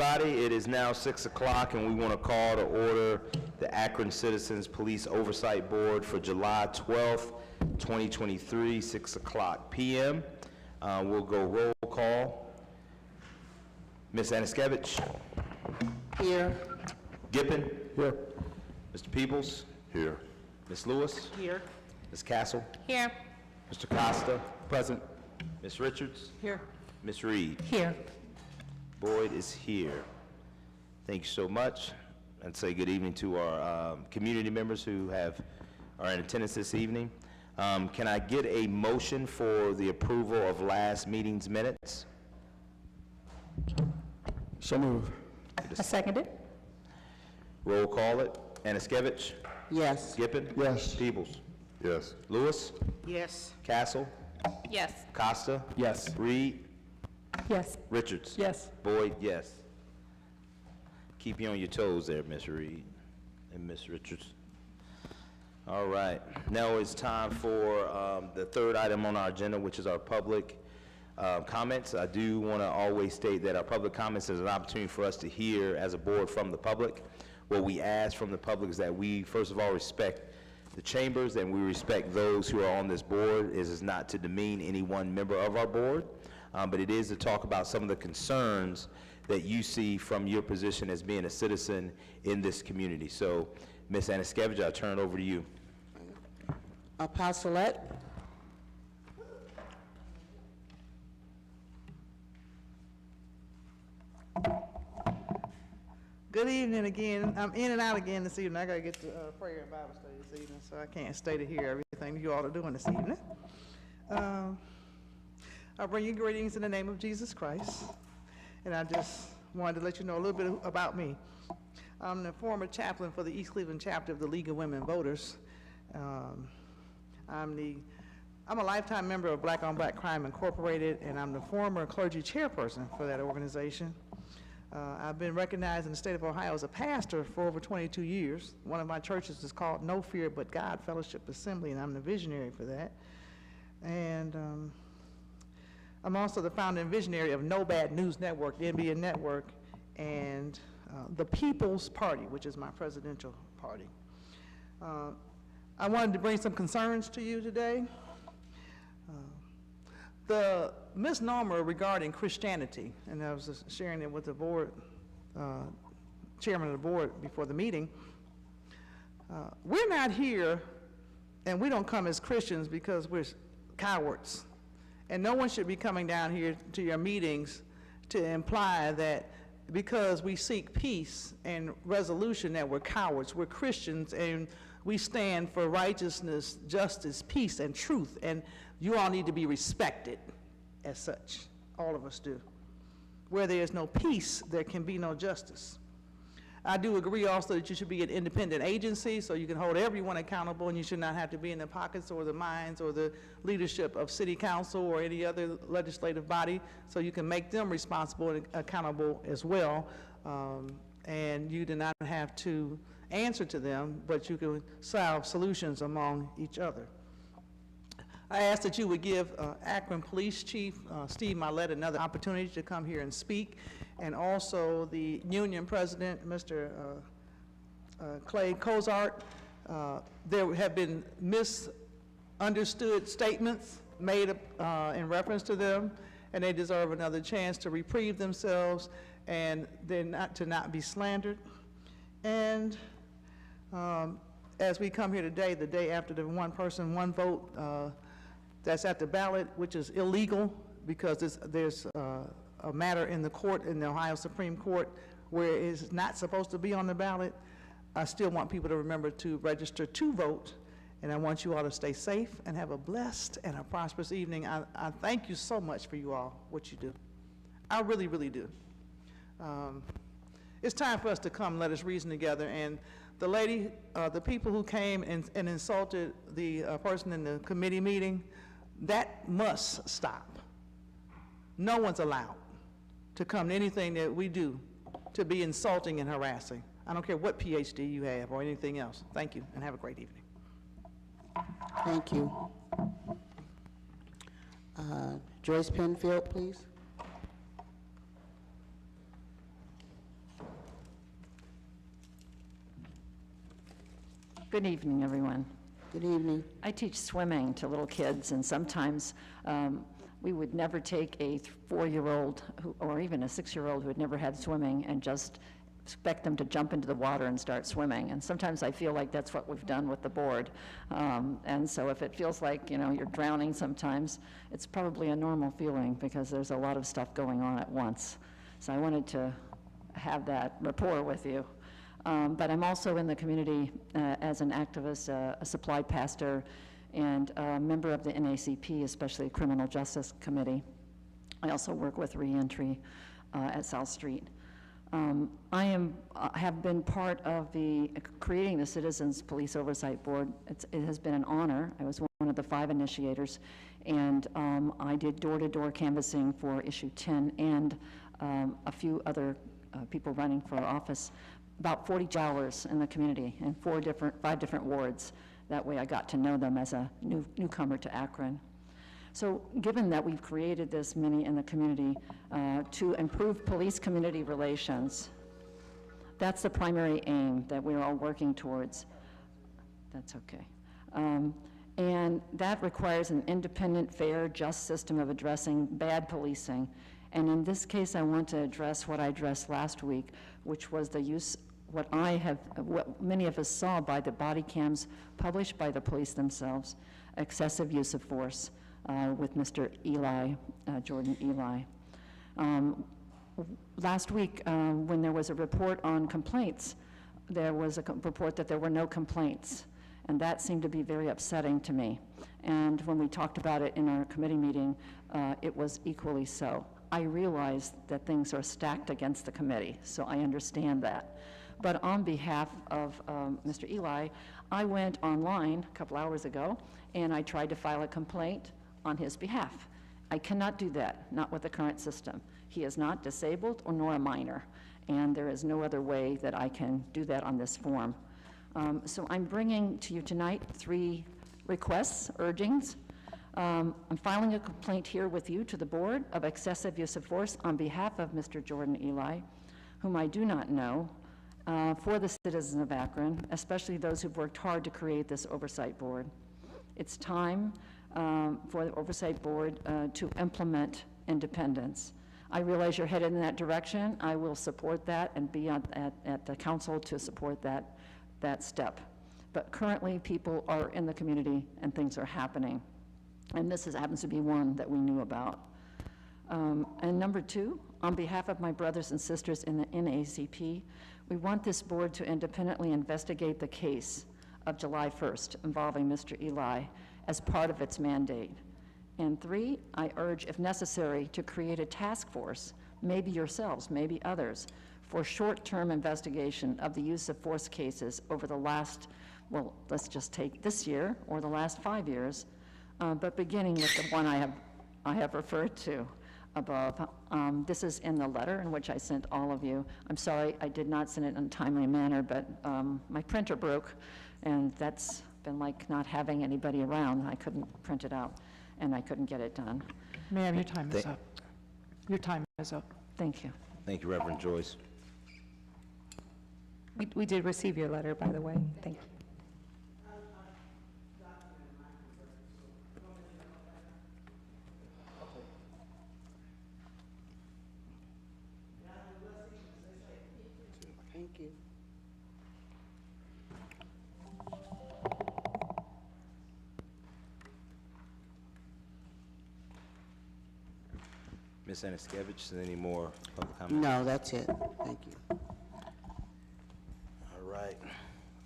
Everybody, it is now 6 o'clock, and we want to call to order the Akron Citizens Police Oversight Board for July 12th, 2023, 6 o'clock p.m. We'll go roll call. Ms. Aniskevich? Here. Gippin? Here. Mr. Peoples? Here. Ms. Lewis? Here. Ms. Castle? Here. Mr. Costa? Present. Ms. Richards? Here. Ms. Reed? Here. Boyd is here. Thank you so much. And say good evening to our community members who are in attendance this evening. Can I get a motion for the approval of last meeting's minutes? So move. I second it. Roll call it. Aniskevich? Yes. Gippin? Yes. Peoples? Yes. Lewis? Yes. Castle? Yes. Costa? Yes. Reed? Yes. Richards? Yes. Boyd, yes. Keep you on your toes there, Miss Reed and Miss Richards. All right, now it's time for the third item on our agenda, which is our public comments. I do want to always state that our public comments is an opportunity for us to hear as a board from the public. What we ask from the public is that we, first of all, respect the chambers and we respect those who are on this board. It is not to demean any one member of our board, but it is to talk about some of the concerns that you see from your position as being a citizen in this community. So, Ms. Aniskevich, I'll turn it over to you. Apostolette. Good evening again. I'm in and out again this evening. I got to get to prayer and Bible study this evening, so I can't stay to hear everything you all are doing this evening. I bring you greetings in the name of Jesus Christ, and I just wanted to let you know a little bit about me. I'm the former chaplain for the East Cleveland chapter of the League of Women Voters. I'm a lifetime member of Black on Black Crime Incorporated, and I'm the former clergy chairperson for that organization. I've been recognized in the state of Ohio as a pastor for over 22 years. One of my churches is called No Fear But God Fellowship Assembly, and I'm the visionary for that. And I'm also the founder and visionary of No Bad News Network, the NBN network, and the People's Party, which is my presidential party. I wanted to bring some concerns to you today. The misnomer regarding Christianity, and I was just sharing it with the board, chairman of the board before the meeting. We're not here, and we don't come as Christians because we're cowards. And no one should be coming down here to your meetings to imply that because we seek peace and resolution that we're cowards. We're Christians, and we stand for righteousness, justice, peace, and truth, and you all need to be respected as such. All of us do. Where there is no peace, there can be no justice. I do agree also that you should be an independent agency so you can hold everyone accountable, and you should not have to be in the pockets or the minds or the leadership of city council or any other legislative body, so you can make them responsible and accountable as well. And you do not have to answer to them, but you can solve solutions among each other. I ask that you would give Akron Police Chief Steve Mylett another opportunity to come here and speak, and also the union president, Mr. Clay Cozart. There have been misunderstood statements made in reference to them, and they deserve another chance to reprieve themselves and they're not be slandered. And as we come here today, the day after the one person, one vote, that's at the ballot, which is illegal because there's a matter in the court, in the Ohio Supreme Court, where it is not supposed to be on the ballot. I still want people to remember to register to vote, and I want you all to stay safe and have a blessed and a prosperous evening. I thank you so much for you all, what you do. I really, really do. It's time for us to come, let us reason together. And the lady, the people who came and insulted the person in the committee meeting, that must stop. No one's allowed to come to anything that we do to be insulting and harassing. I don't care what PhD you have or anything else. Thank you, and have a great evening. Thank you. Joyce Penfield, please. Good evening, everyone. Good evening. I teach swimming to little kids, and sometimes we would never take a 4-year-old or even a 6-year-old who had never had swimming and just expect them to jump into the water and start swimming. And sometimes I feel like that's what we've done with the board. And so if it feels like, you know, you're drowning sometimes, it's probably a normal feeling because there's a lot of stuff going on at once. So I wanted to have that rapport with you. But I'm also in the community as an activist, a supply pastor, and a member of the NACP, especially the Criminal Justice Committee. I also work with reentry at South Street. I have been part of creating the Citizens Police Oversight Board. It has been an honor. I was one of the 5 initiators, and I did door-to-door canvassing for issue 10 and a few other people running for office. About 40 hours in the community in 5 different wards. That way I got to know them as a newcomer to Akron. So given that we've created this mini in the community to improve police-community relations, that's the primary aim that we're all working towards. That's okay. And that requires an independent, fair, just system of addressing bad policing. And in this case, I want to address what I addressed last week, which was the use, what many of us saw by the body cams published by the police themselves, excessive use of force with Mr. Eli, Jordan Eli. Last week, when there was a report on complaints, there was a report that there were no complaints, and that seemed to be very upsetting to me. And when we talked about it in our committee meeting, it was equally so. I realize that things are stacked against the committee, so I understand that. But on behalf of Mr. Eli, I went online a couple hours ago, and I tried to file a complaint on his behalf. I cannot do that, not with the current system. He is not disabled or nor a minor, and there is no other way that I can do that on this form. So I'm bringing to you tonight 3 requests, urgings. I'm filing a complaint here with you to the board of excessive use of force on behalf of Mr. Jordan Eli, whom I do not know, for the citizens of Akron, especially those who've worked hard to create this oversight board. It's time for the oversight board to implement independence. I realize you're headed in that direction. I will support that and be at the council to support that step. But currently, people are in the community and things are happening. And this happens to be one that we knew about. And number 2, on behalf of my brothers and sisters in the NACP, we want this board to independently investigate the case of July 1st involving Mr. Eli as part of its mandate. And 3, I urge, if necessary, to create a task force, maybe yourselves, maybe others, for short-term investigation of the use of force cases over the last, well, let's just take this year or the last 5 years, but beginning with the one I have referred to above. This is in the letter in which I sent all of you. I'm sorry I did not send it in a timely manner, but my printer broke, and that's been like not having anybody around. I couldn't print it out, and I couldn't get it done. Ma'am, your time is up. Your time is up. Thank you. Thank you, Reverend Joyce. We did receive your letter, by the way. Thank you. Thank you. Ms. Anaskevich, any more public comment? No, that's it. Thank you. All right.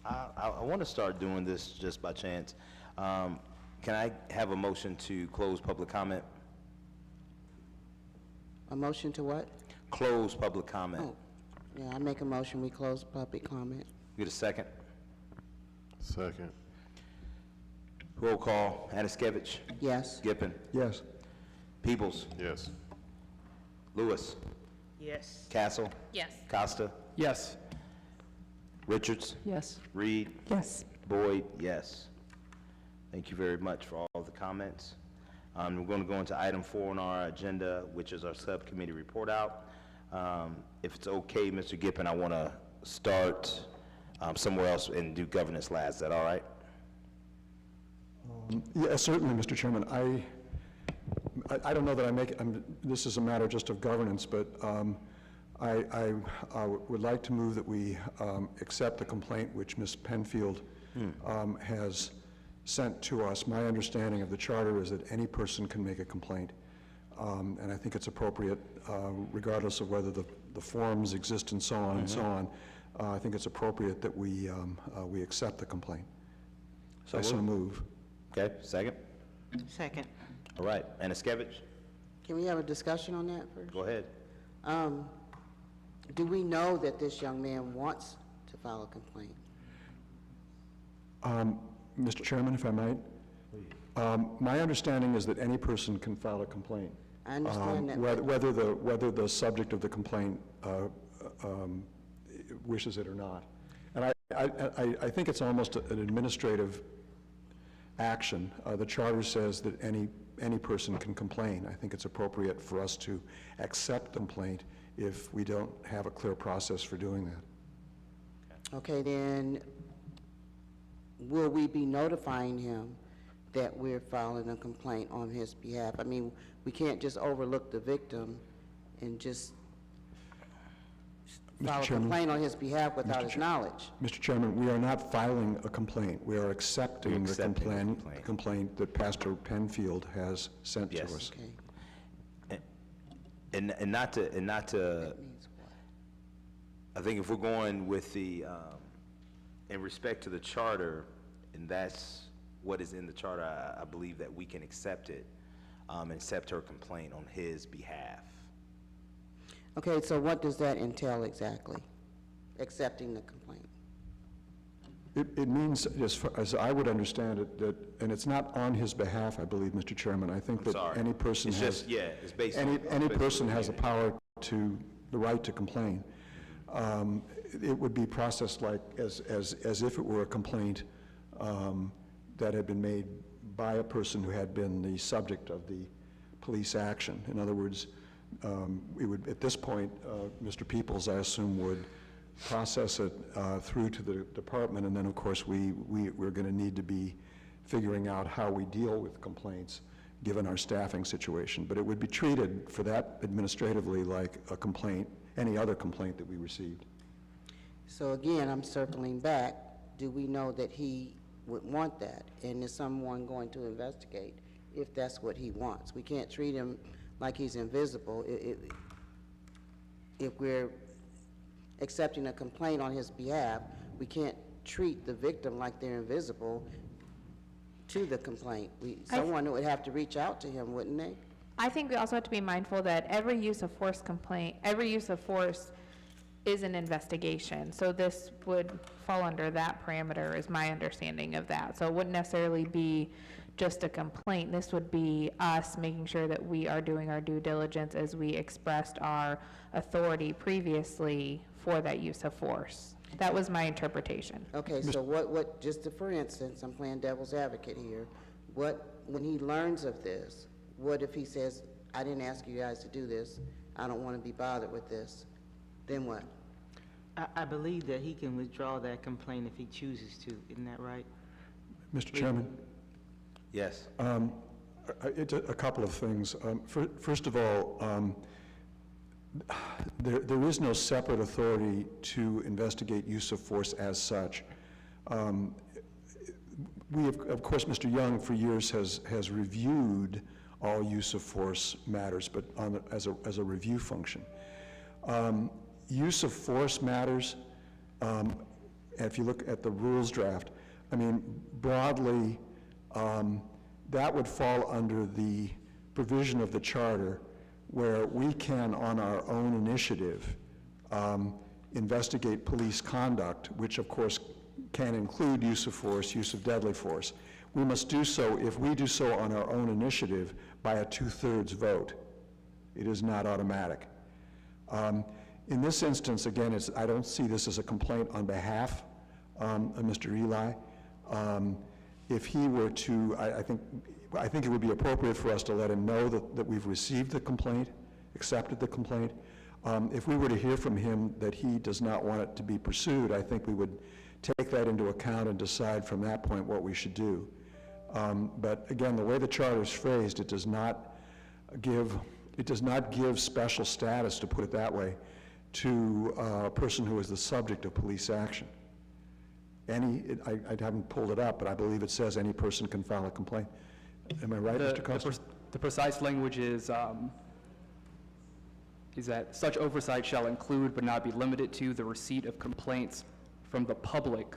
I want to start doing this just by chance. Can I have a motion to close public comment? A motion to what? Close public comment. Oh, yeah, I make a motion, we close public comment. Get a second? Second. Roll call. Anaskevich? Yes. Gippin? Yes. Peoples? Yes. Lewis? Yes. Castle? Yes. Costa? Yes. Richards? Yes. Reed? Yes. Boyd? Yes. Thank you very much for all the comments. We're going to go into item 4 on our agenda, which is our subcommittee report out. If it's okay, Mr. Gippin, I want to start somewhere else and do governance last. Is that all right? Yeah, certainly, Mr. Chairman. I don't know that this is a matter just of governance, but I would like to move that we accept the complaint which Ms. Penfield has sent to us. My understanding of the charter is that any person can make a complaint, and I think it's appropriate, regardless of whether the forms exist and so on and so on. I think it's appropriate that we accept the complaint. So I so move. Okay, second? Second. All right, Anaskevich, Can we have a discussion on that first? go ahead. Do we know that this young man wants to file a complaint? Mr. Chairman, if I might, my understanding is that any person can file a complaint. I understand that. Whether the subject of the complaint wishes it or not. And I think it's almost an administrative action. The charter says that any person can complain. I think it's appropriate for us to accept the complaint if we don't have a clear process for doing that. Okay, then will we be notifying him that we're filing a complaint on his behalf? I mean, we can't just overlook the victim and just file a complaint on his behalf without his knowledge. Mr. Chairman, we are not filing a complaint. We are accepting the complaint that Pastor Penfield has sent to us. Okay. And not to, That means what? I think if we're going with the, in respect to the charter, and that's what is in the charter, I believe that we can accept it, and accept her complaint on his behalf. Okay, so what does that entail exactly, accepting the complaint? It means, as far as I would understand it, that, and it's not on his behalf, I believe, Mr. Chairman. I think that any person It's has, just, yeah, it's based any on. person has the power to, the right to complain. It would be processed like, as if it were a complaint that had been made by a person who had been the subject of the police action. In other words, we would, at this point, Mr. Peoples, I assume, would process it through to the department, and then, of course, we're going to need to be figuring out how we deal with complaints, given our staffing situation. But it would be treated for that administratively like a complaint, any other complaint that we received. So again, I'm circling back. Do we know that he would want that? And is someone going to investigate if that's what he wants? We can't treat him like he's invisible. If we're accepting a complaint on his behalf, we can't treat the victim like they're invisible to the complaint. Someone would have to reach out to him, wouldn't they? I think we also have to be mindful that every use of force complaint, every use of force is an investigation. So this would fall under that parameter, is my understanding of that. So it wouldn't necessarily be just a complaint. This would be us making sure that we are doing our due diligence as we expressed our authority previously for that use of force. That was my interpretation. Okay, so what, just for instance, I'm playing devil's advocate here, when he learns of this, what if he says, I didn't ask you guys to do this, I don't want to be bothered with this, then what? I believe that he can withdraw that complaint if he chooses to, isn't that right? Mr. Chairman? Yes. It's a couple of things. First of all, there is no separate authority to investigate use of force as such. We have, of course, Mr. Young for years has reviewed all use of force matters, but as a review function. Use of force matters, if you look at the rules draft, I mean, broadly, that would fall under the provision of the charter where we can, on our own initiative, investigate police conduct, which of course can include use of force, use of deadly force. We must do so, if we do so on our own initiative, by a 2/3 vote. It is not automatic. In this instance, again, I don't see this as a complaint on behalf of Mr. Eli. If he were to, I think it would be appropriate for us to let him know that we've received the complaint, accepted the complaint. If we were to hear from him that he does not want it to be pursued, I think we would take that into account and decide from that point what we should do. But again, the way the charter is phrased, it does not give special status, to put it that way, to a person who is the subject of police action. I haven't pulled it up, but I believe it says any person can file a complaint. Am I right, Mr. Costa? The precise language is that such oversight shall include but not be limited to the receipt of complaints from the public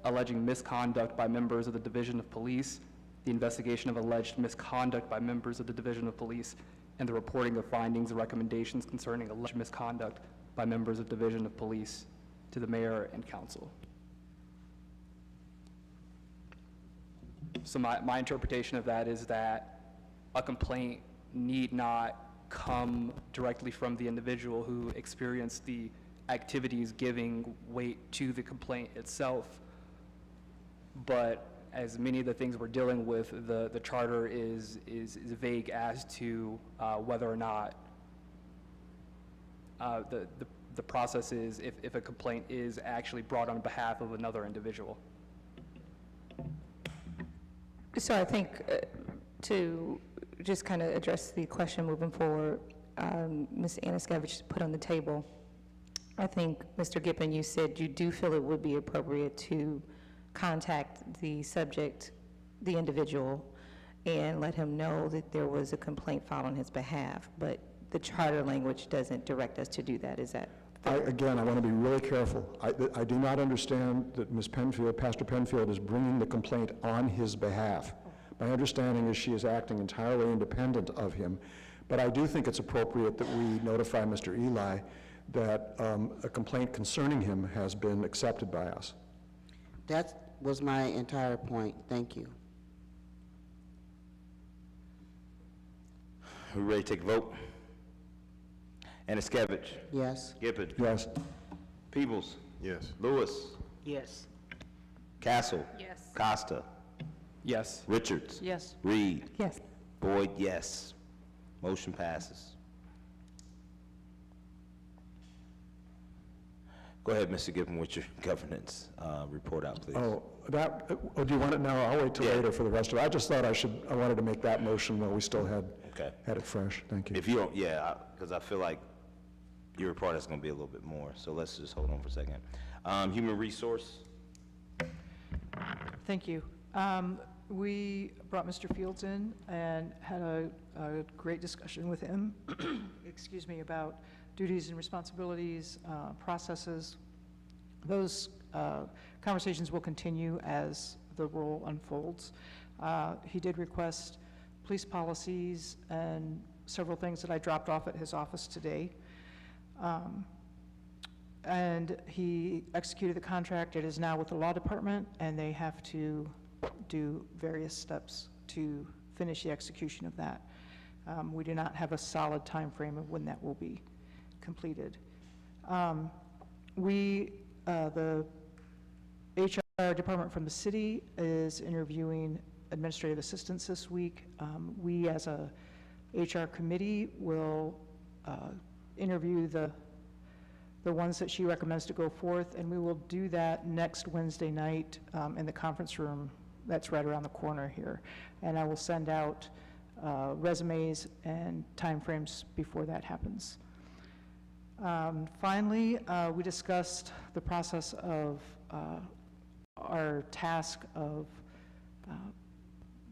alleging misconduct by members of the Division of Police, the investigation of alleged misconduct by members of the Division of Police, and the reporting of findings and recommendations concerning alleged misconduct by members of Division of Police to the mayor and council. So my interpretation of that is that a complaint need not come directly from the individual who experienced the activities giving weight to the complaint itself, but as many of the things we're dealing with, the charter is vague as to whether or not the process is if a complaint is actually brought on behalf of another individual. So I think to just kind of address the question moving forward, Ms. Anaskevich put on the table, I think, Mr. Gippen, you said you do feel it would be appropriate to contact the subject, the individual, and let him know that there was a complaint filed on his behalf, but the charter language doesn't direct us to do that. Is that fair? Again, I want to be really careful. I do not understand that Ms. Penfield, Pastor Penfield, is bringing the complaint on his behalf. My understanding is she is acting entirely independent of him, but I do think it's appropriate that we notify Mr. Eli that a complaint concerning him has been accepted by us. That was my entire point. Thank you. We ready to take a vote? Anaskevich? Yes. Gibbon? Yes. Peebles? Yes. Lewis? Yes. Castle? Yes. Costa? Yes. Richards? Yes. Reed? Yes. Boyd, yes. Motion passes. Go ahead, Mr. Gibbon, with your governance report out, please. Oh, do you want it now? I'll wait till Yeah. later for the rest of it. I just thought I wanted to make that motion while we still had Okay. it fresh. Thank you. If you don't, yeah, because I feel like your report is going to be a little bit more, so let's just hold on for a second. Human resource? Thank you. We brought Mr. Fields in and had a great discussion with him, excuse me, about duties and responsibilities, processes. Those conversations will continue as the role unfolds. He did request police policies and several things that I dropped off at his office today. And he executed the contract. It is now with the law department, and they have to do various steps to finish the execution of that. We do not have a solid time frame of when that will be completed. The HR department from the city is interviewing administrative assistants this week. We, as a HR committee, will interview the ones that she recommends to go forth, and we will do that next Wednesday night in the conference room that's right around the corner here. And I will send out resumes and timeframes before that happens. Finally, we discussed the process of our task of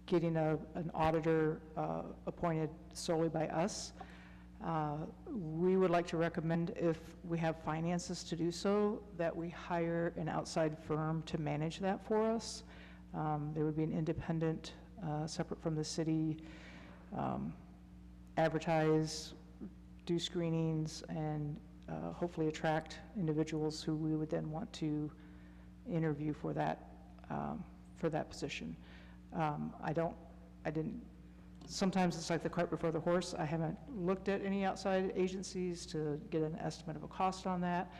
getting an auditor appointed solely by us. We would like to recommend, if we have finances to do so, that we hire an outside firm to manage that for us. There would be an independent, separate from the city, advertise, do screenings, and hopefully attract individuals who we would then want to interview for that position. Sometimes it's like the cart before the horse. I haven't looked at any outside agencies to get an estimate of a cost on that.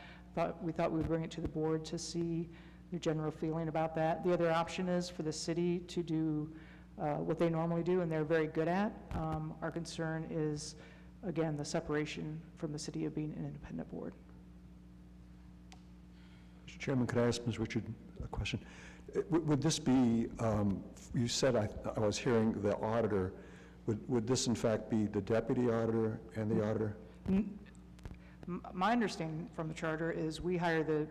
We thought we would bring it to the board to see your general feeling about that. The other option is for the city to do what they normally do, and they're very good at. Our concern is, again, the separation from the city of being an independent board. Mr. Chairman, could I ask Ms. Richard a question? Would this be, you said I was hearing the auditor, would this in fact be the deputy auditor and the auditor? My understanding from the charter is we hire the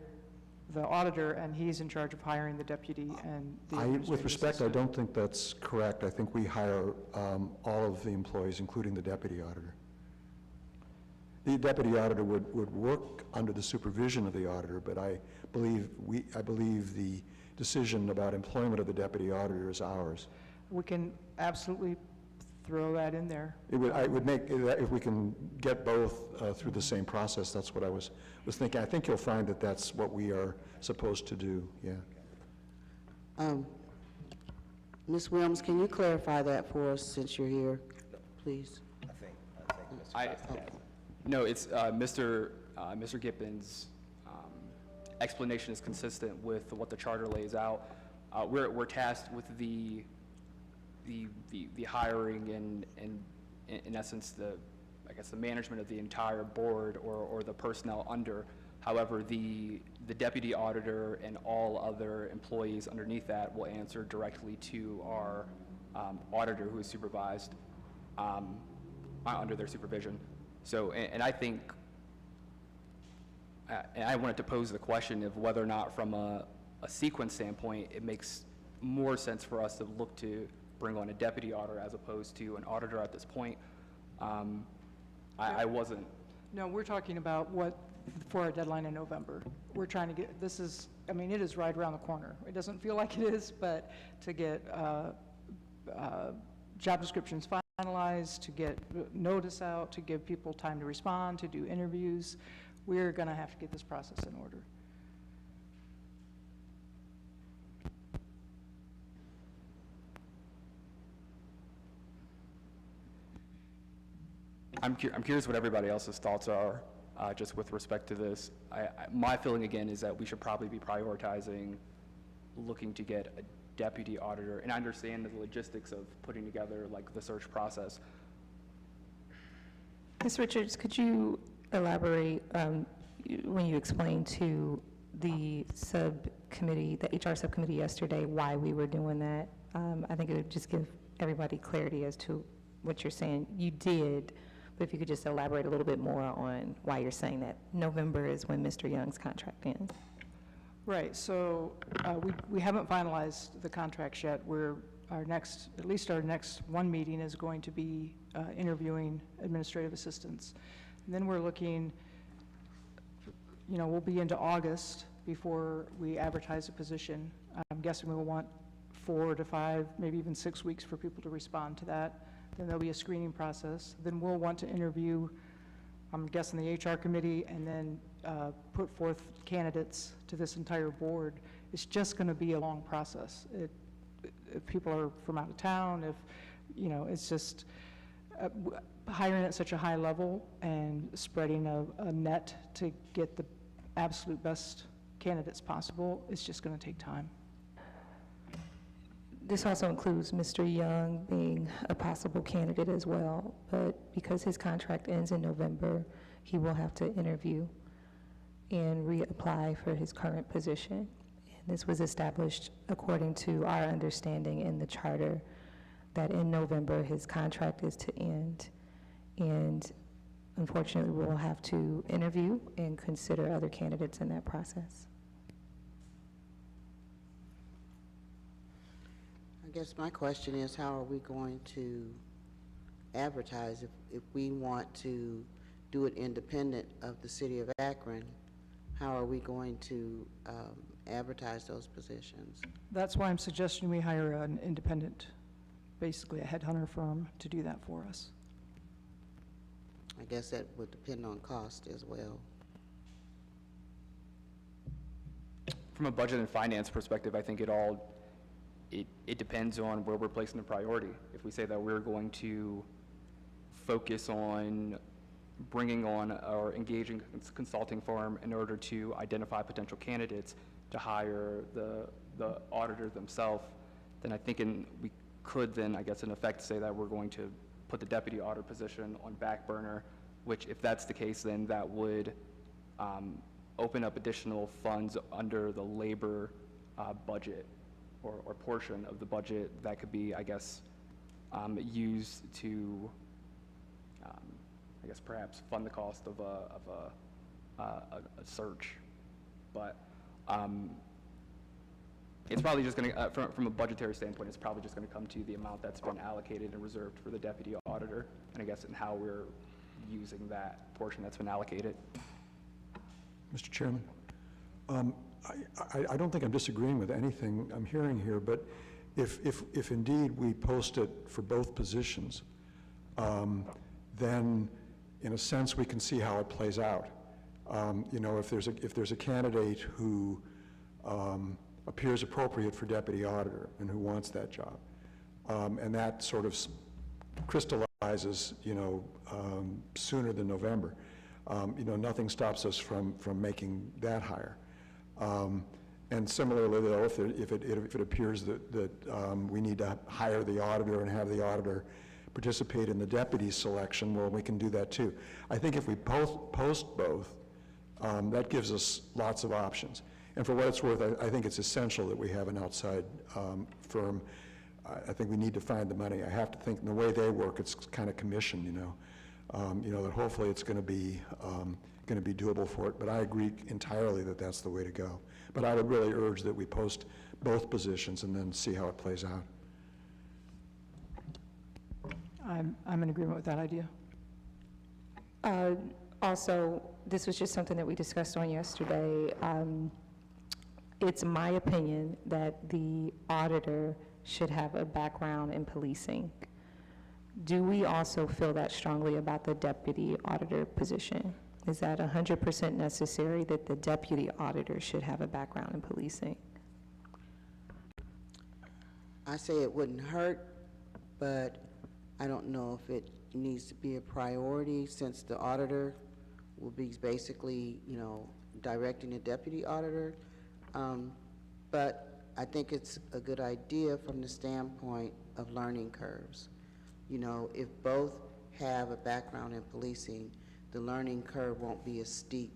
auditor, and he's in charge of hiring the deputy and the With administrative respect, I assistant. don't think that's correct. I think we hire all of the employees, including the deputy auditor. The deputy auditor would work under the supervision of the auditor, but I believe the decision about employment of the deputy auditor is ours. We can absolutely throw that in there. I would make, if we can get both through the same process, that's what I was thinking. I think you'll find that that's what we are supposed to do, yeah. Ms. Williams, can you clarify that for us since you're here, please? I think Mr. No, it's Mr. Gippens' explanation is consistent with what the charter lays out. We're tasked with the hiring and in essence I guess the management of the entire board or the personnel under. However, the deputy auditor and all other employees underneath that will answer directly to our auditor, who is supervised under their supervision. So, and I think, and I wanted to pose the question of whether or not from a sequence standpoint, it makes more sense for us to look to bring on a deputy auditor as opposed to an auditor at this point. I wasn't. No, we're talking about what, for our deadline in November. We're trying to get, this is, I mean, it is right around the corner. It doesn't feel like it is, but to get job descriptions finalized, to get notice out, to give people time to respond, to do interviews, we're going to have to get this process in order. I'm curious what everybody else's thoughts are, just with respect to this. My feeling again is that we should probably be prioritizing looking to get a deputy auditor, and I understand the logistics of putting together like the search process. Ms. Richards, could you elaborate when you explained to the subcommittee, the HR subcommittee yesterday, why we were doing that? I think it would just give everybody clarity as to what you're saying. You did, but if you could just elaborate a little bit more on why you're saying that November is when Mr. Young's contract ends. Right, so we haven't finalized the contracts yet. At least our next one meeting is going to be interviewing administrative assistants. And then we're looking, we'll be into August before we advertise a position. I'm guessing we'll want 4 to 5, maybe even 6 weeks for people to respond to that. Then there'll be a screening process. Then we'll want to interview, I'm guessing, the HR committee, and then put forth candidates to this entire board. It's just going to be a long process. If people are from out of town, it's just hiring at such a high level and spreading a net to get the absolute best candidates possible, it's just going to take time. This also includes Mr. Young being a possible candidate as well, but because his contract ends in November, he will have to interview and reapply for his current position. And this was established according to our understanding in the charter that in November his contract is to end, and unfortunately we'll have to interview and consider other candidates in that process. I guess my question is, how are we going to advertise if we want to do it independent of the city of Akron? How are we going to advertise those positions? That's why I'm suggesting we hire an independent, basically a headhunter firm, to do that for us. I guess that would depend on cost as well. From a budget and finance perspective, I think it depends on where we're placing the priority. If we say that we're going to focus on bringing on or engaging a consulting firm in order to identify potential candidates to hire the auditor themselves, then I think we could then, I guess, in effect say that we're going to put the deputy auditor position on back burner, which if that's the case, then that would open up additional funds under the labor budget or portion of the budget that could be, I guess, used to, I guess, perhaps fund the cost of a search. But it's probably just going to, from a budgetary standpoint, it's probably just going to come to the amount that's been allocated and reserved for the deputy auditor, and I guess in how we're using that portion that's been allocated. Mr. Chairman, I don't think I'm disagreeing with anything I'm hearing here, but if indeed we post it for both positions, then in a sense we can see how it plays out. You know, if there's a candidate who appears appropriate for deputy auditor and who wants that job, and that sort of crystallizes, you know, sooner than November, you know, nothing stops us from making that hire. And similarly, though, if it appears that we need to hire the auditor and have the auditor participate in the deputy selection, well, we can do that too. I think if we post both, that gives us lots of options. And for what it's worth, I think it's essential that we have an outside firm. I think we need to find the money. I have to think in the way they work, it's kind of commission, you know, that hopefully it's going to be doable for it. But I agree entirely that that's the way to go. But I would really urge that we post both positions and then see how it plays out. I'm in agreement with that idea. Also, this was just something that we discussed on yesterday. It's my opinion that the auditor should have a background in policing. Do we also feel that strongly about the deputy auditor position? Is that 100% necessary that the deputy auditor should have a background in policing? I say it wouldn't hurt, but I don't know if it needs to be a priority, since the auditor will be basically, you know, directing the deputy auditor. But I think it's a good idea from the standpoint of learning curves. You know, if both have a background in policing, the learning curve won't be as steep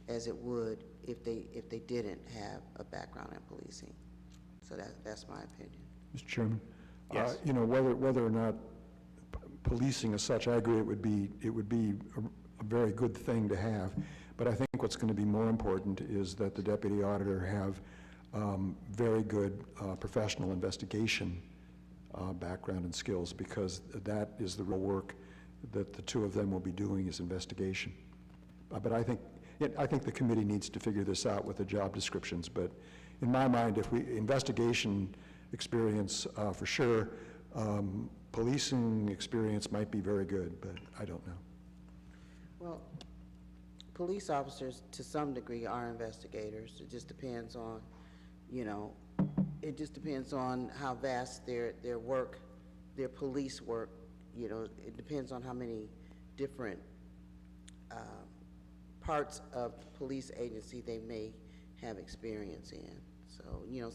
as it would if they didn't have a background in policing. So that's my opinion. Mr. Chairman? Yes. You know, whether or not policing as such, I agree it would be a very good thing to have. But I think what's going to be more important is that the deputy auditor have very good professional investigation background and skills, because that is the real work that the two of them will be doing, is investigation. But I think the committee needs to figure this out with the job descriptions. But in my mind, if we investigation experience for sure, policing experience might be very good, but I don't know. Well, police officers to some degree are investigators. It just depends on, you know, it just depends on how vast their work, their police work, you know, it depends on how many different parts of the police agency they may have experience in. So, you know,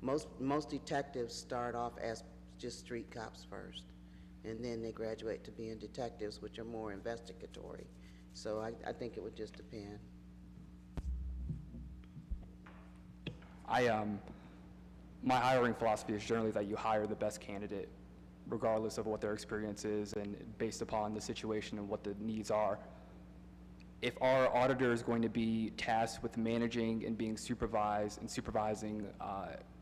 most detectives start off as just street cops first, and then they graduate to being detectives, which are more investigatory. So I think it would just depend. My hiring philosophy is generally that you hire the best candidate, regardless of what their experience is and based upon the situation and what the needs are. If our auditor is going to be tasked with managing and being supervised and supervising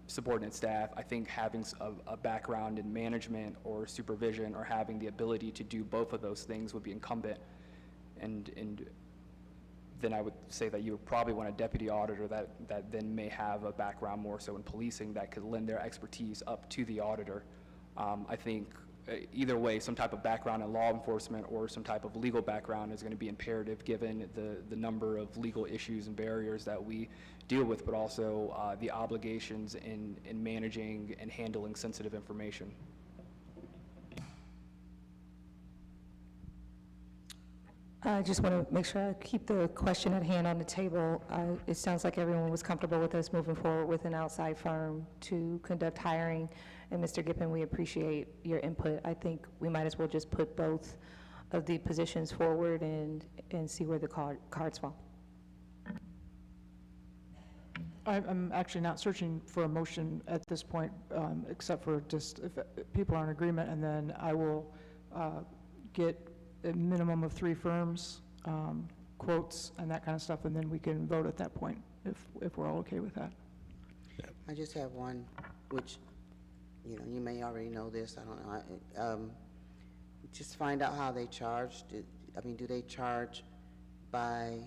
subordinate staff, I think having a background in management or supervision, or having the ability to do both of those things, would be incumbent. And then I would say that you would probably want a deputy auditor that then may have a background more so in policing, that could lend their expertise up to the auditor. I think either way, some type of background in law enforcement or some type of legal background is going to be imperative, given the number of legal issues and barriers that we deal with, but also the obligations in managing and handling sensitive information. I just want to make sure I keep the question at hand on the table. It sounds like everyone was comfortable with us moving forward with an outside firm to conduct hiring. And Mr. Gippen, we appreciate your input. I think we might as well just put both of the positions forward and see where the cards fall. I'm actually not searching for a motion at this point, except for just if people are in agreement, and then I will get a minimum of 3 firms, quotes, and that kind of stuff, and then we can vote at that point, if we're all okay with that. I just have one, which, you know, you may already know this, I don't know. Just find out how they charge. Do they charge by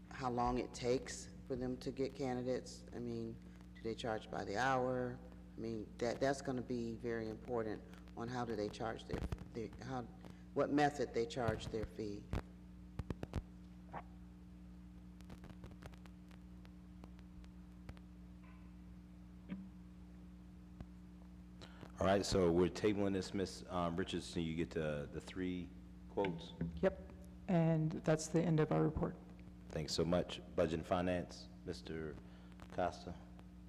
how long it takes for them to get candidates? I mean, do they charge by the hour? I mean, that's going to be very important on how do they charge what method they charge their fee. All right, so we're tabling this, Ms. Richards, till you get the 3 quotes. Yep, and that's the end of our report. Thanks so much. Budget and Finance, Mr. Costa,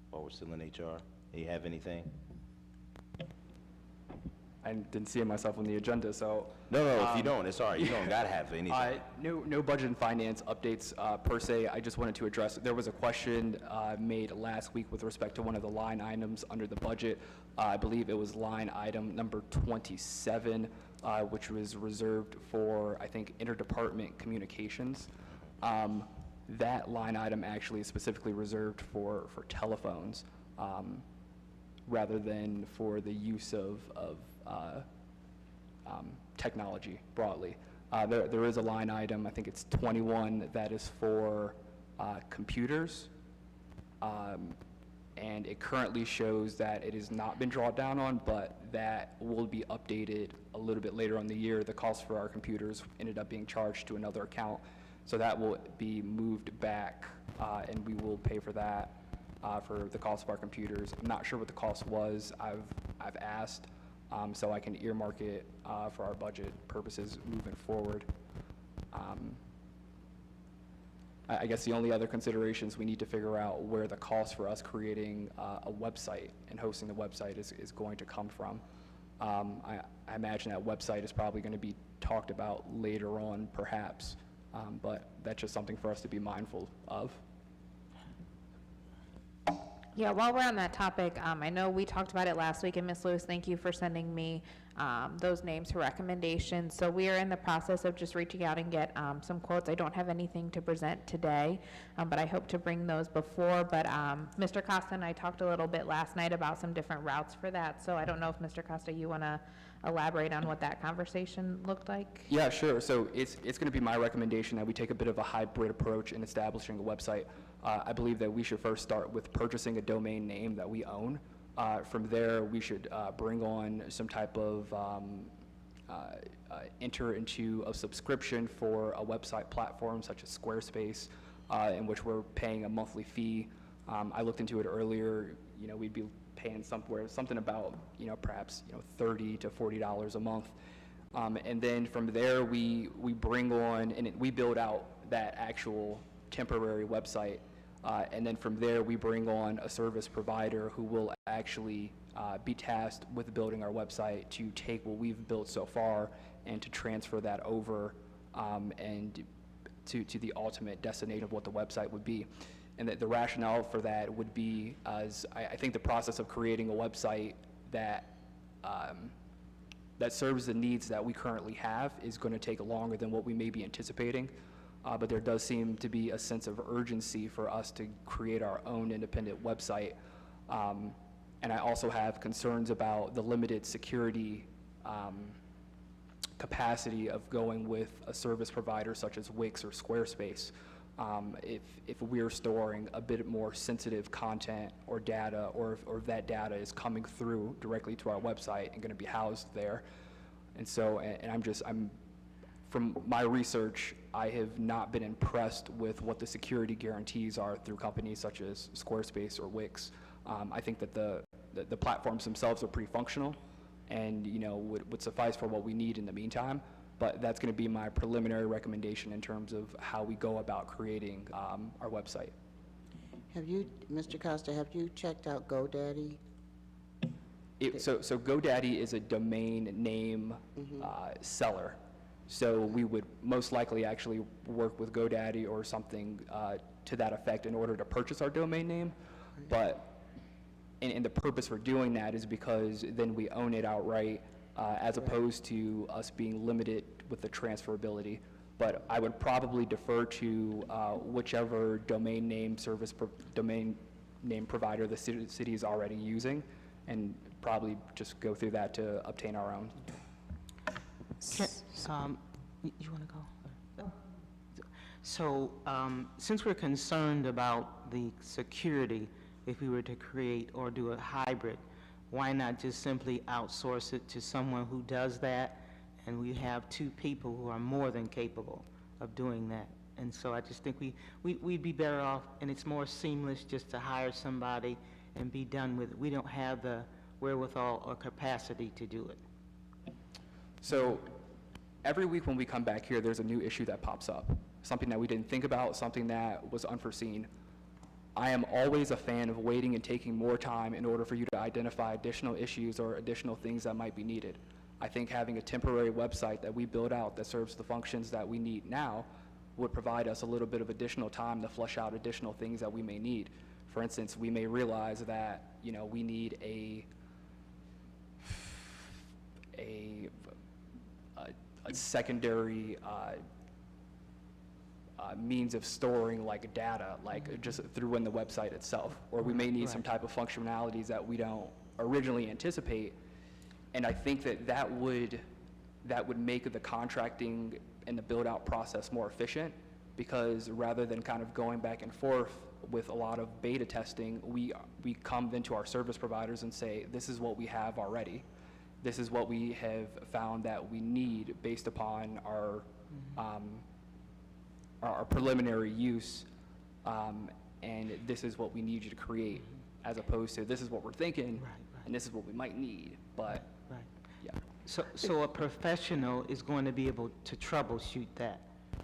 while we're still in HR. Do you have anything? I didn't see myself on the agenda, so. No, if you don't, it's all right. You don't gotta have anything. No budget and finance updates per se. I just wanted to address, there was a question made last week with respect to one of the line items under the budget. I believe it was line item number 27, which was reserved for, I think, interdepartment communications. That line item actually is specifically reserved for telephones, rather than for the use of technology broadly. There is a line item, I think it's 21, that is for computers, and it currently shows that it has not been drawn down on, but that will be updated a little bit later on the year. The cost for our computers ended up being charged to another account, so that will be moved back, and we will pay for that for the cost of our computers. I'm not sure what the cost was. I've asked, so I can earmark it for our budget purposes moving forward. I guess the only other considerations, we need to figure out where the cost for us creating a website and hosting the website is going to come from. I imagine that website is probably going to be talked about later on, perhaps, but that's just something for us to be mindful of. Yeah, while we're on that topic, I know we talked about it last week, and Ms. Lewis, thank you for sending me those names for recommendations. So we are in the process of just reaching out and get some quotes. I don't have anything to present today, but I hope to bring those before. But Mr. Costa and I talked a little bit last night about some different routes for that. So I don't know if Mr. Costa, you want to elaborate on what that conversation looked like? Yeah, sure. So it's going to be my recommendation that we take a bit of a hybrid approach in establishing a website. I believe that we should first start with purchasing a domain name that we own. From there, we should bring on some type of enter into a subscription for a website platform such as Squarespace, in which we're paying a monthly fee. I looked into it earlier. You know, we'd be paying something about, perhaps, $30 to $40 a month. And then from there, we bring on, and we build out that actual temporary website. And then from there, we bring on a service provider who will actually be tasked with building our website to take what we've built so far and to transfer that over and to the ultimate destination of what the website would be. And the rationale for that would be, as I think the process of creating a website that serves the needs that we currently have is going to take longer than what we may be anticipating. But there does seem to be a sense of urgency for us to create our own independent website. And I also have concerns about the limited security capacity of going with a service provider such as Wix or Squarespace. If we're storing a bit more sensitive content or data, or if that data is coming through directly to our website and going to be housed there. And so, I'm from my research, I have not been impressed with what the security guarantees are through companies such as Squarespace or Wix. I think that the platforms themselves are pretty functional and would suffice for what we need in the meantime, but that's going to be my preliminary recommendation in terms of how we go about creating our website. Have you, Mr. Costa, have you checked out GoDaddy? So GoDaddy is a domain name seller. So we would most likely actually work with GoDaddy or something to that effect in order to purchase our domain name. But, and the purpose for doing that is because then we own it outright, as opposed to us being limited with the transferability. But I would probably defer to whichever domain name domain name provider the city is already using, and probably just go through that to obtain our own. You want to go? So, since we're concerned about the security, if we were to create or do a hybrid, why not just simply outsource it to someone who does that? And we have two people who are more than capable of doing that. And so I just think we'd be better off, and it's more seamless just to hire somebody and be done with it. We don't have the wherewithal or capacity to do it. So every week when we come back here, there's a new issue that pops up, something that we didn't think about, something that was unforeseen. I am always a fan of waiting and taking more time in order for you to identify additional issues or additional things that might be needed. I think having a temporary website that we build out that serves the functions that we need now would provide us a little bit of additional time to flesh out additional things that we may need. For instance, we may realize that, you know, we need a secondary means of storing like data, like just through in the website itself, or we may need some type of functionalities that we don't originally anticipate. And I think that would make the contracting and the build out process more efficient, because rather than kind of going back and forth with a lot of beta testing, we come into our service providers and say, this is what we have already. This is what we have found that we need based upon our preliminary use, and this is what we need you to create, as opposed to this is what we're thinking, and this is what we might need. But yeah. So a professional is going to be able to troubleshoot that,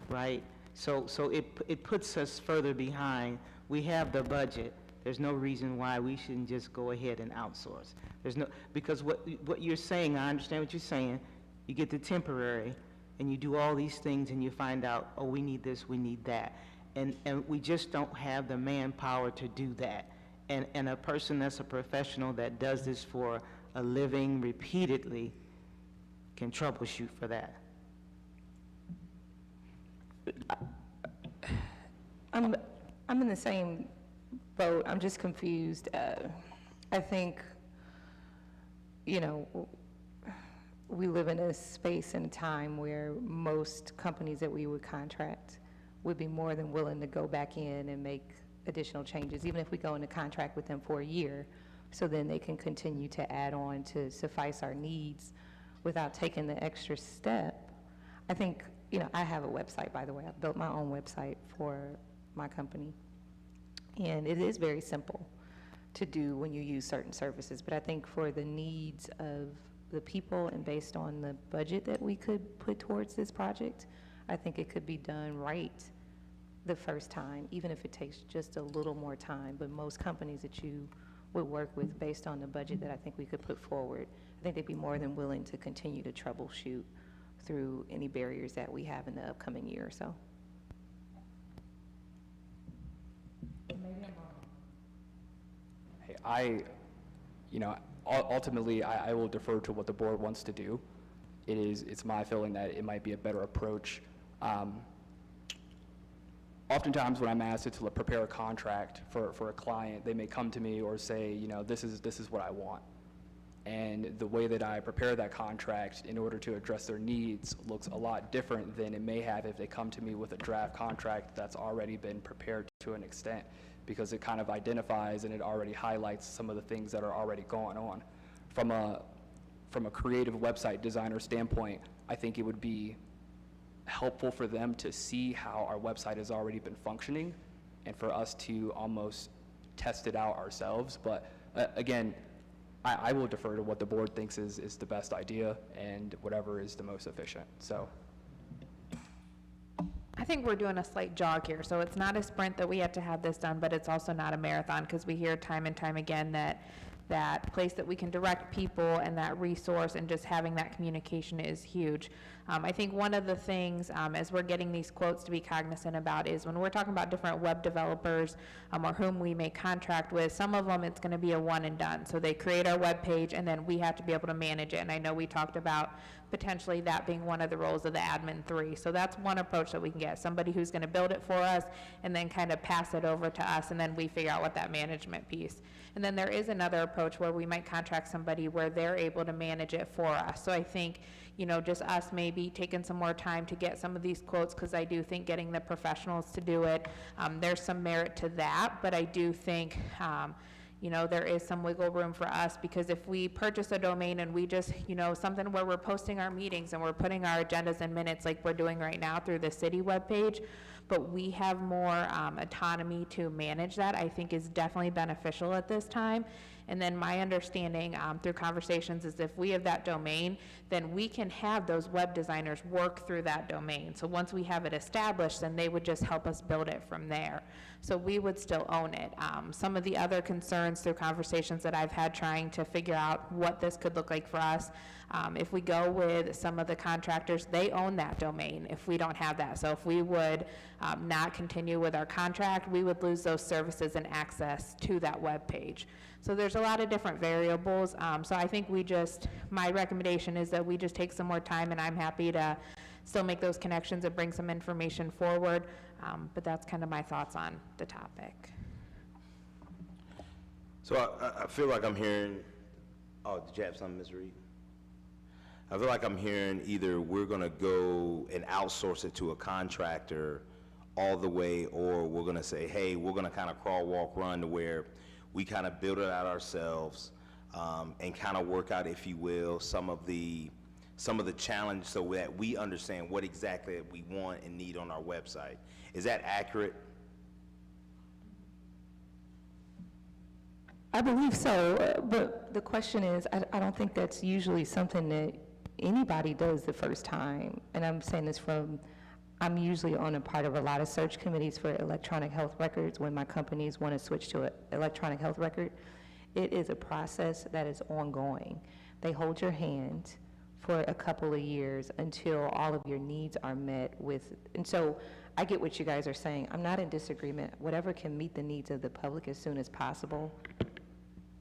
right? So it puts us further behind. We have the budget. There's no reason why we shouldn't just go ahead and outsource. Because what you're saying, I understand what you're saying. You get the temporary, and you do all these things, and you find out, oh, we need this, we need that. And we just don't have the manpower to do that. And a person that's a professional that does this for a living repeatedly can troubleshoot for that. I'm in the same boat. I'm just confused. I think, you know, we live in a space and a time where most companies that we would contract would be more than willing to go back in and make additional changes, even if we go into contract with them for a year, so then they can continue to add on to suffice our needs without taking the extra step. I think, you know, I have a website, by the way. I built my own website for my company, and it is very simple to do when you use certain services, but I think for the needs of the people and based on the budget that we could put towards this project, I think it could be done right the first time, even if it takes just a little more time. But most companies that you would work with, based on the budget that I think we could put forward, I think they'd be more than willing to continue to troubleshoot through any barriers that we have in the upcoming year or so. Hey, ultimately, I will defer to what the board wants to do. It's my feeling that it might be a better approach. Oftentimes when I'm asked to prepare a contract for a client, they may come to me or say, you know, this is what I want. And the way that I prepare that contract in order to address their needs looks a lot different than it may have if they come to me with a draft contract that's already been prepared to an extent, because it kind of identifies and it already highlights some of the things that are already going on. From a creative website designer standpoint, I think it would be helpful for them to see how our website has already been functioning and for us to almost test it out ourselves. But again, I will defer to what the board thinks is the best idea and whatever is the most efficient. So I think we're doing a slight jog here, so it's not a sprint that we have to have this done, but it's also not a marathon, because we hear time and time again that that place that we can direct people and that resource, and just having that communication is huge. I think one of the things, as we're getting these quotes to be cognizant about, is when we're talking about different web developers or whom we may contract with, some of them it's going to be a one and done. So they create our web page and then we have to be able to manage it. And I know we talked about potentially that being one of the roles of the admin 3. So that's one approach that we can get, somebody who's going to build it for us and then kind of pass it over to us, and then we figure out what that management piece. And then there is another approach where we might contract somebody where they're able to manage it for us. So I think, you know, just us maybe taking some more time to get some of these quotes, because I do think getting the professionals to do it, there's some merit to that, but I do think, you know, there is some wiggle room for us, because if we purchase a domain and we just, you know, something where we're posting our meetings and we're putting our agendas and minutes like we're doing right now through the city webpage, but we have more autonomy to manage that, I think is definitely beneficial at this time. And then my understanding through conversations is if we have that domain, then we can have those web designers work through that domain. So once we have it established, then they would just help us build it from there. So we would still own it. Some of the other concerns through conversations that I've had trying to figure out what this could look like for us, if we go with some of the contractors, they own that domain if we don't have that. So if we would not continue with our contract, we would lose those services and access to that web page. So there's a lot of different variables. So I think my recommendation is that we just take some more time, and I'm happy to still make those connections and bring some information forward. But that's kind of my thoughts on the topic. So I feel like I'm hearing, oh, did you have something, Ms. Reed? I feel like I'm hearing either we're going to go and outsource it to a contractor all the way, or we're going to say, hey, we're going to kind of crawl, walk, run to where we kind of build it out ourselves and kind of work out, if you will, some of the challenge so that we understand what exactly we want and need on our website. Is that accurate? I believe so, but the question is, I don't think that's usually something that anybody does the first time. And I'm saying this I'm usually on a part of a lot of search committees for electronic health records when my companies want to switch to an electronic health record. It is a process that is ongoing. They hold your hand for a couple of years until all of your needs are met with, and so I get what you guys are saying. I'm not in disagreement. Whatever can meet the needs of the public as soon as possible.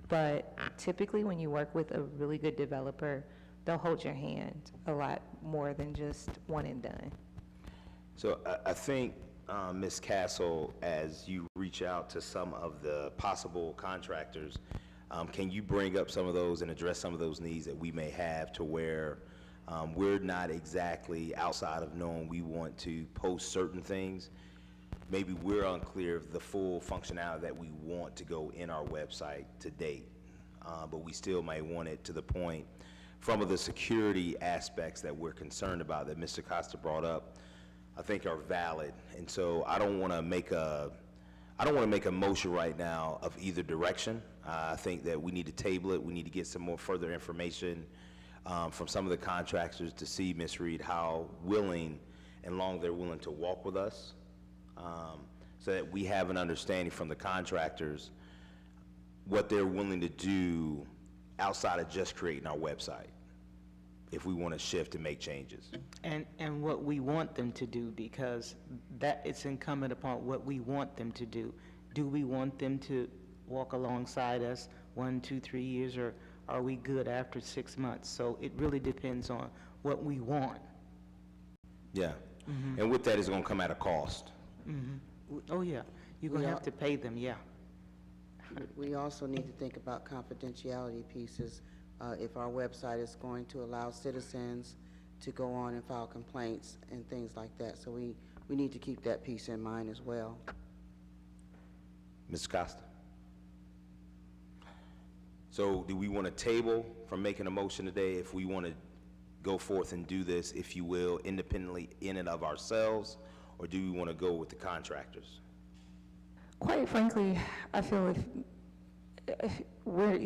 But typically when you work with a really good developer, they'll hold your hand a lot more than just one and done. So I think, Ms. Castle, as you reach out to some of the possible contractors, can you bring up some of those and address some of those needs that we may have to where we're not exactly outside of knowing we want to post certain things? Maybe we're unclear of the full functionality that we want to go in our website to date, but we still might want it to the point from of the security aspects that we're concerned about that Mr. Costa brought up, I think are valid. And so I don't want to make a motion right now of either direction. I think that we need to table it. We need to get some more further information from some of the contractors to see, Ms. Reed, how willing and long they're willing to walk with us, so that we have an understanding from the contractors what they're willing to do outside of just creating our website, if we want to shift and make changes. And what we want them to do, because that it's incumbent upon what we want them to do. Do we want them to walk alongside us 1, 2, 3 years, or are we good after 6 months? So it really depends on what we want. Yeah. And with that, it's going to come at a cost. Oh, yeah. You're going to have to pay them, yeah. We also need to think about confidentiality pieces. If our website is going to allow citizens to go on and file complaints and things like that. So we need to keep that piece in mind as well. Ms. Costa? So do we want to table from making a motion today if we want to go forth and do this, if you will, independently in and of ourselves, or do we want to go with the contractors? Quite frankly, I feel if we're,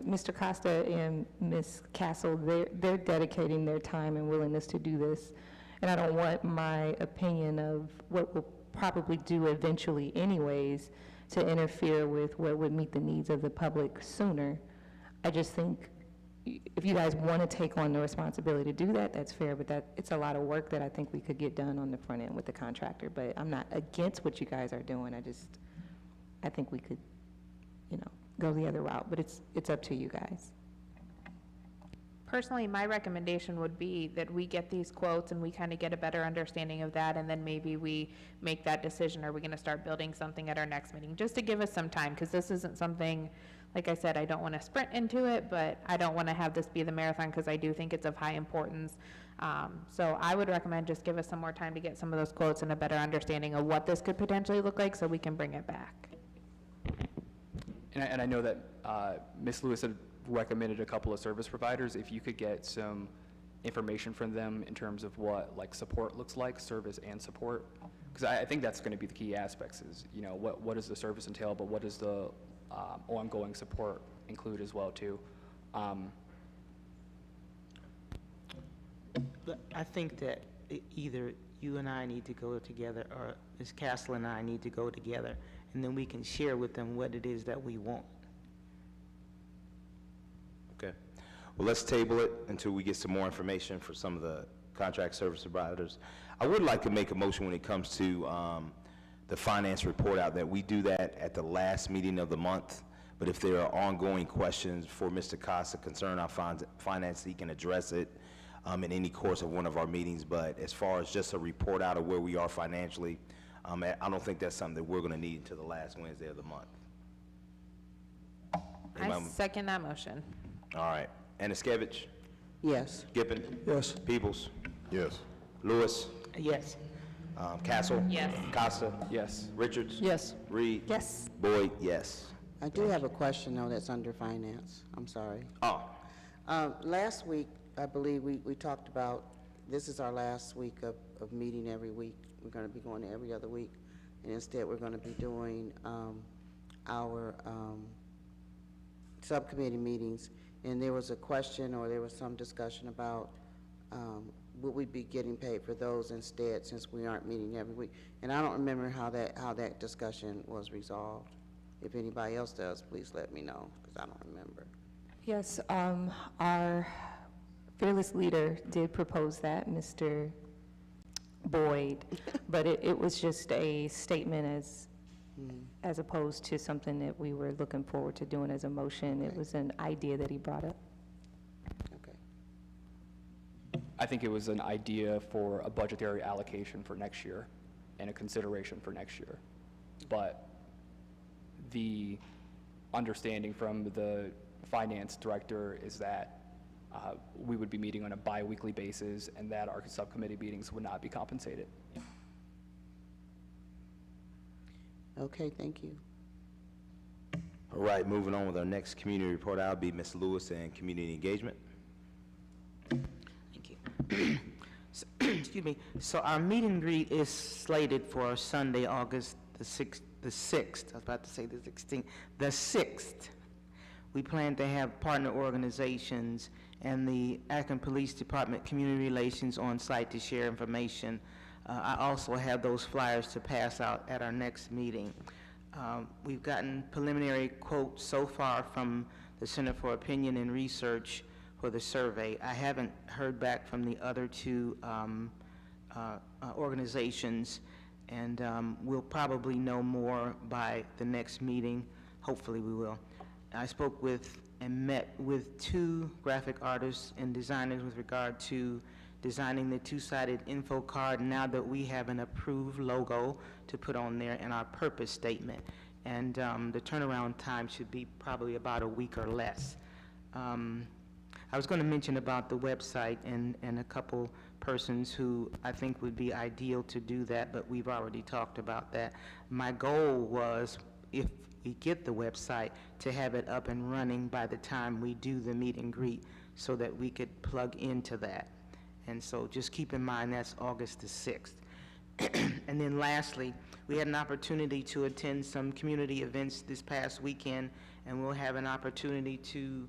Mr. Costa and Ms. Castle, they're dedicating their time and willingness to do this. And I don't want my opinion of what we'll probably do eventually anyways to interfere with what would meet the needs of the public sooner. I just think if you guys want to take on the responsibility to do that, that's fair, but it's a lot of work that I think we could get done on the front end with the contractor, but I'm not against what you guys are doing. I think we could, go the other route, but it's up to you guys. Personally, my recommendation would be that we get these quotes and we kind of get a better understanding of that, and then maybe we make that decision, are we going to start building something at our next meeting, just to give us some time, because this isn't something, like I said, I don't want to sprint into it, but I don't want to have this be the marathon, because I do think it's of high importance. So I would recommend just give us some more time to get some of those quotes and a better understanding of what this could potentially look like, so we can bring it back. And I know that Ms. Lewis had recommended a couple of service providers. If you could get some information from them in terms of what support looks like, service and support, because I think that's going to be the key aspects is, what does the service entail, but what does the ongoing support include as well too. But I think that either you and I need to go together, or Ms. Castle and I need to go together, and then we can share with them what it is that we want. Okay. Well, let's table it until we get some more information for some of the contract service providers. I would like to make a motion when it comes to the finance report out, that we do that at the last meeting of the month. But if there are ongoing questions for Mr. Costa concerning our finance, he can address it in any course of one of our meetings. But as far as just a report out of where we are financially, I don't think that's something that we're going to need until the last Wednesday of the month. I second that motion. All right. Anaskevich? Yes. Gippin? Yes. Peoples? Yes. Lewis? Yes. Castle? Yes. Costa? Yes. Richards? Yes. Reed? Yes. Boyd? Yes. I do have a question, though, that's under finance. I'm sorry. Oh, Last week, I believe we talked about, this is our last week of meeting every week. We're going to be going to every other week. And instead, we're going to be doing our subcommittee meetings. And there was a question, or there was some discussion about would we be getting paid for those instead, since we aren't meeting every week? And I don't remember how that discussion was resolved. If anybody else does, please let me know, because I don't remember. Yes, our fearless leader did propose that, Mr. Boyd, but it was just a statement as opposed to something that we were looking forward to doing as a motion. It was an idea that he brought up. Okay. I think it was an idea for a budgetary allocation for next year and a consideration for next year. But the understanding from the finance director is that we would be meeting on a bi-weekly basis and that our subcommittee meetings would not be compensated. Okay, thank you. all right, moving on with our next community report, I'll be Ms. Lewis and Community Engagement. Thank you. So, excuse me. So our meet and greet is slated for Sunday, August the 6th. I was about to say the 16th. The 6th. We plan to have partner organizations and the Akron Police Department Community Relations on site to share information. I also have those flyers to pass out at our next meeting. We've gotten preliminary quotes so far from the Center for Opinion and Research for the survey. I haven't heard back from the other two organizations, and we'll probably know more by the next meeting. Hopefully we will. I spoke with and met with 2 graphic artists and designers with regard to designing the 2-sided info card now that we have an approved logo to put on there and our purpose statement. And the turnaround time should be probably about a week or less. I was going to mention about the website and a couple persons who I think would be ideal to do that, but we've already talked about that. My goal was, if we get the website, to have it up and running by the time we do the meet and greet so that we could plug into that. And so just keep in mind that's August the 6th. And then lastly, we had an opportunity to attend some community events this past weekend, and we'll have an opportunity to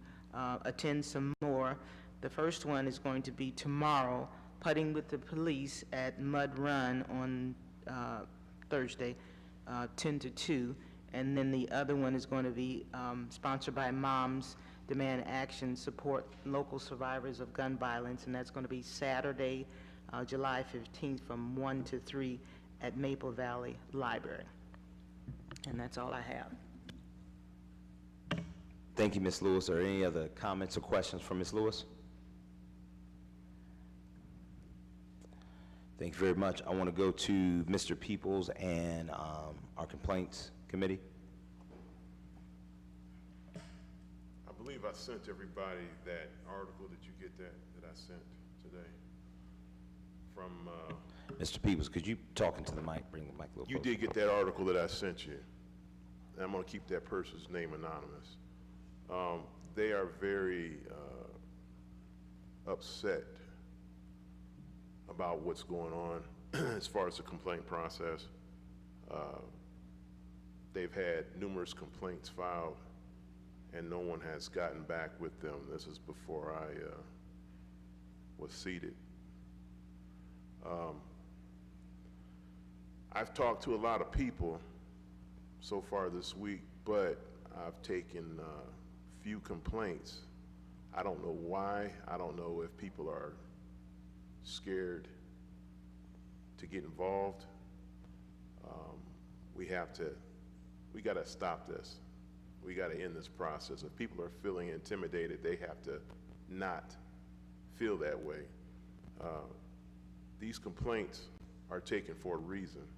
attend some more. The first one is going to be tomorrow, Putting with the Police at Mud Run on Thursday, 10 to 2. And then the other one is going to be sponsored by Moms Demand Action, Support Local Survivors of Gun Violence, and that's going to be Saturday, July 15th from 1 to 3 at Maple Valley Library. And that's all I have. Thank you, Ms. Lewis. Are there any other comments or questions from Ms. Lewis? Thank you very much. I want to go to Mr. Peoples and our Complaints Committee. I believe I sent everybody that article. Did you get that I sent today? From, Mr. Peoples, could you talk into the mic, bring the mic a little you closer? did get that article that I sent you. And I'm gonna keep that person's name anonymous. They are very upset about what's going on as far as the complaint process. They've had numerous complaints filed and no one has gotten back with them. This is before I was seated. I've talked to a lot of people so far this week, but I've taken few complaints. I don't know why. I don't know if people are scared to get involved. We gotta stop this. We gotta end this process. If people are feeling intimidated, they have to not feel that way. These complaints are taken for a reason.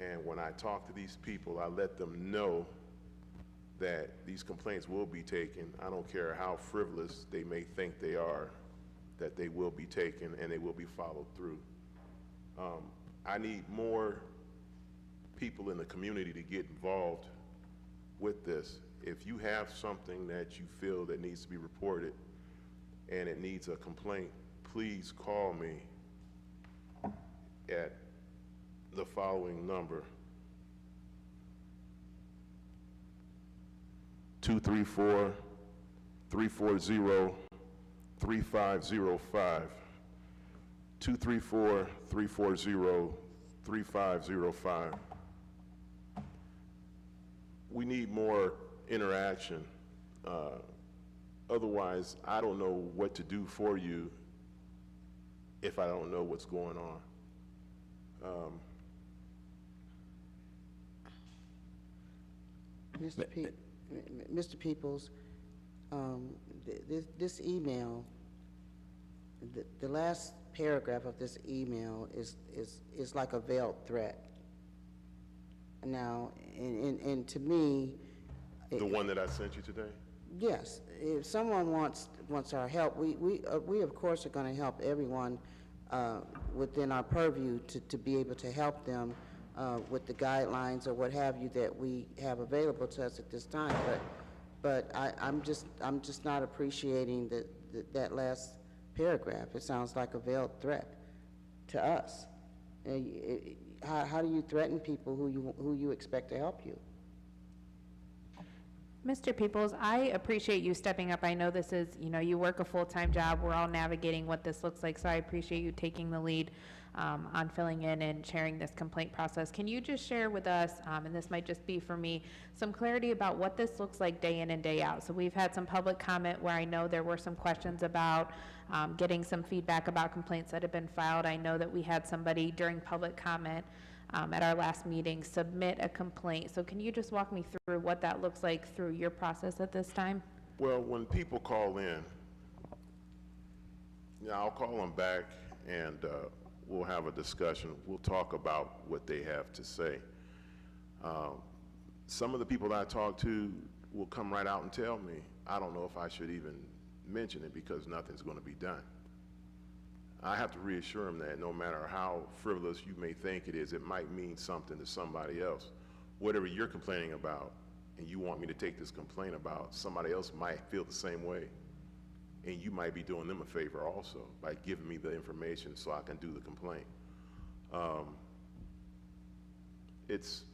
And when I talk to these people, I let them know that these complaints will be taken. I don't care how frivolous they may think they are, that they will be taken and they will be followed through. I need more people in the community to get involved with this. If you have something that you feel that needs to be reported and it needs a complaint, please call me at the following number: 234-340-3505. 234-340-3505. We need more interaction. Otherwise, I don't know what to do for you if I don't know what's going on. Mr. Peoples, this email, the last paragraph of this email is like a veiled threat. Now, and to me, The one that I sent you today? yes, if someone wants our help, we of course are going to help everyone within our purview to be able to help them with the guidelines or what have you that we have available to us at this time. But I'm just not appreciating that last paragraph. It sounds like a veiled threat to us. How do you threaten people who you expect to help you? Mr. Peoples, I appreciate you stepping up. I know this is, you work a full-time job. We're all navigating what this looks like, so I appreciate you taking the lead on filling in and sharing this complaint process. Can you just share with us, and this might just be for me, some clarity about what this looks like day in and day out? So we've had some public comment where I know there were some questions about getting some feedback about complaints that have been filed. I know that we had somebody during public comment at our last meeting submit a complaint. So can you just walk me through what that looks like through your process at this time? Well, when people call in, I'll call them back and we'll have a discussion. We'll talk about what they have to say. Some of the people that I talk to will come right out and tell me, I don't know if I should even mention it because nothing's going to be done. I have to reassure them that no matter how frivolous you may think it is, it might mean something to somebody else. Whatever you're complaining about and you want me to take this complaint about, somebody else might feel the same way. And you might be doing them a favor also by giving me the information so I can do the complaint. It's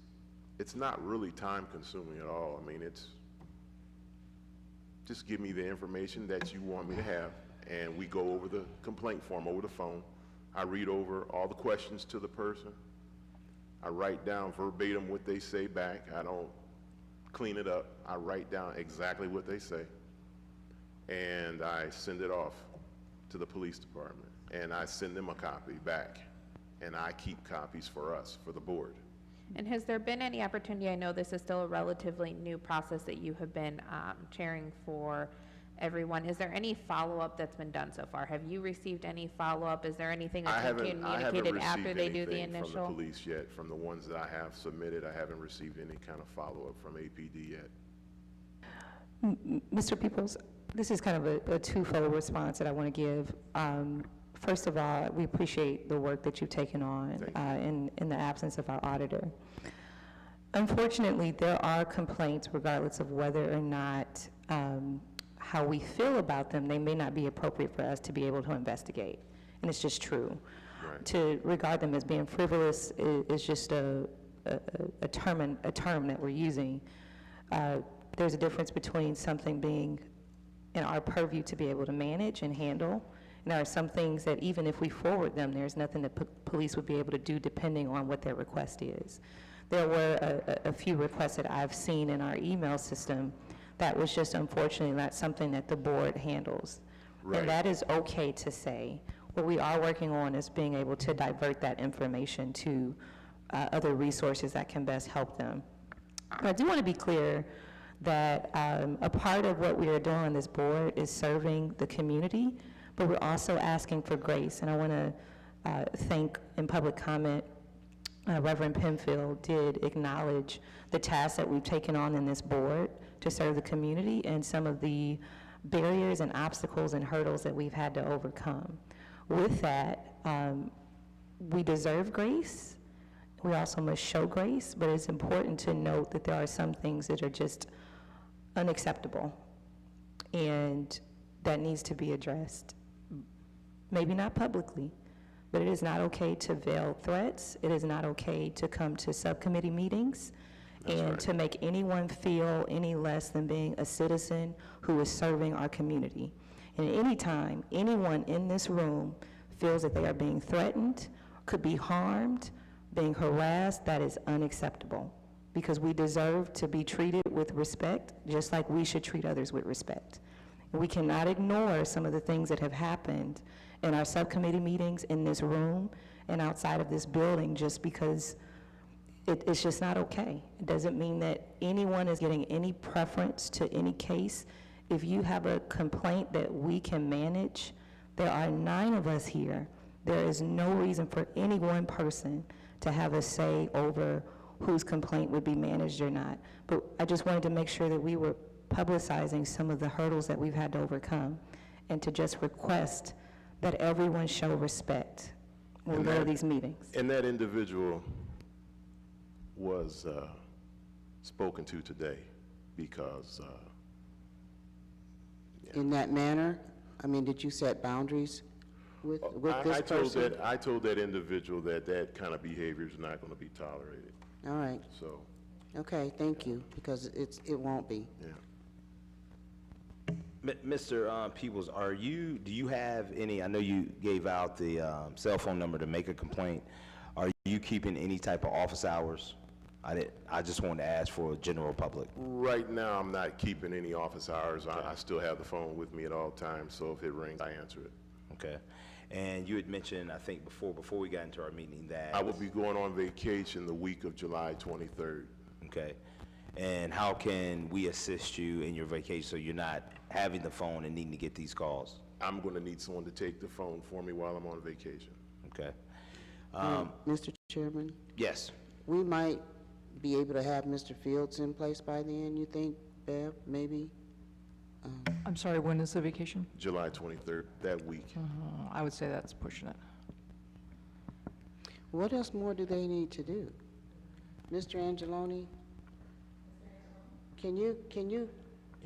not really time consuming at all. I mean, it's just give me the information that you want me to have, and we go over the complaint form over the phone. I read over all the questions to the person. I write down verbatim what they say back. I don't clean it up. I write down exactly what they say. and I send it off to the police department, and I send them a copy back, and I keep copies for us, for the board. And has there been any opportunity, I know this is still a relatively new process that you have been chairing for everyone, is there any follow-up that's been done so far? Have you received any follow-up? Is there anything I that's been haven't communicated after received they do the anything from the initial? police yet. From the ones that I have submitted, I haven't received any kind of follow-up from APD yet. Mr. Peoples, this is kind of a twofold response that I want to give. First of all, we appreciate the work that you've taken on in the absence of our auditor. Unfortunately, there are complaints, regardless of whether or not how we feel about them, they may not be appropriate for us to be able to investigate. And it's just true. Right. To regard them as being frivolous is just a term that we're using. There's a difference between something being in our purview to be able to manage and handle, and there are some things that even if we forward them, there's nothing that police would be able to do depending on what their request is. There were a few requests that I've seen in our email system that was just unfortunately not something that the board handles. Right. And that is okay to say. What we are working on is being able to divert that information to other resources that can best help them. But I do want to be clear that a part of what we are doing on this board is serving the community, but we're also asking for grace. And I want to thank in public comment, Reverend Penfield did acknowledge the tasks that we've taken on in this board to serve the community and some of the barriers and obstacles and hurdles that we've had to overcome. With that, we deserve grace. We also must show grace, but it's important to note that there are some things that are just unacceptable, and that needs to be addressed. Maybe not publicly, but it is not okay to veil threats. It is not okay to come to subcommittee meetings and to make anyone feel any less than being a citizen who is serving our community. And anytime anyone in this room feels that they are being threatened, could be harmed, being harassed, that is unacceptable, because we deserve to be treated with respect, just like we should treat others with respect. And we cannot ignore some of the things that have happened in our subcommittee meetings, in this room, and outside of this building, just because it's just not okay. It doesn't mean that anyone is getting any preference to any case. If you have a complaint that we can manage, there are 9 of us here. There is no reason for any one person to have a say over whose complaint would be managed or not. But I just wanted to make sure that we were publicizing some of the hurdles that we've had to overcome, and to just request that everyone show respect when we go to these meetings. And that individual was spoken to today because In that manner? I mean, did you set boundaries with this person? I told that individual that that kind of behavior is not going to be tolerated. All right, So, okay, thank you, because it won't be. yeah. Mr. Peoples, do you have any, I know you gave out the cell phone number to make a complaint. Are you keeping any type of office hours? I just wanted to ask for a general public. Right now, I'm not keeping any office hours. I still have the phone with me at all times, so if it rings, I answer it. Okay. And you had mentioned, I think before we got into our meeting, that I will be going on vacation the week of July 23rd. Okay. And how can we assist you in your vacation so you're not having the phone and needing to get these calls? I'm going to need someone to take the phone for me while I'm on vacation. Okay. Mr. Chairman, Yes. we might be able to have Mr. Fields in place by then, you think, Bev, maybe? I'm sorry, when is the vacation? July 23rd, that week. I would say that's pushing it. What else more do they need to do? Mr. Angeloni? Can you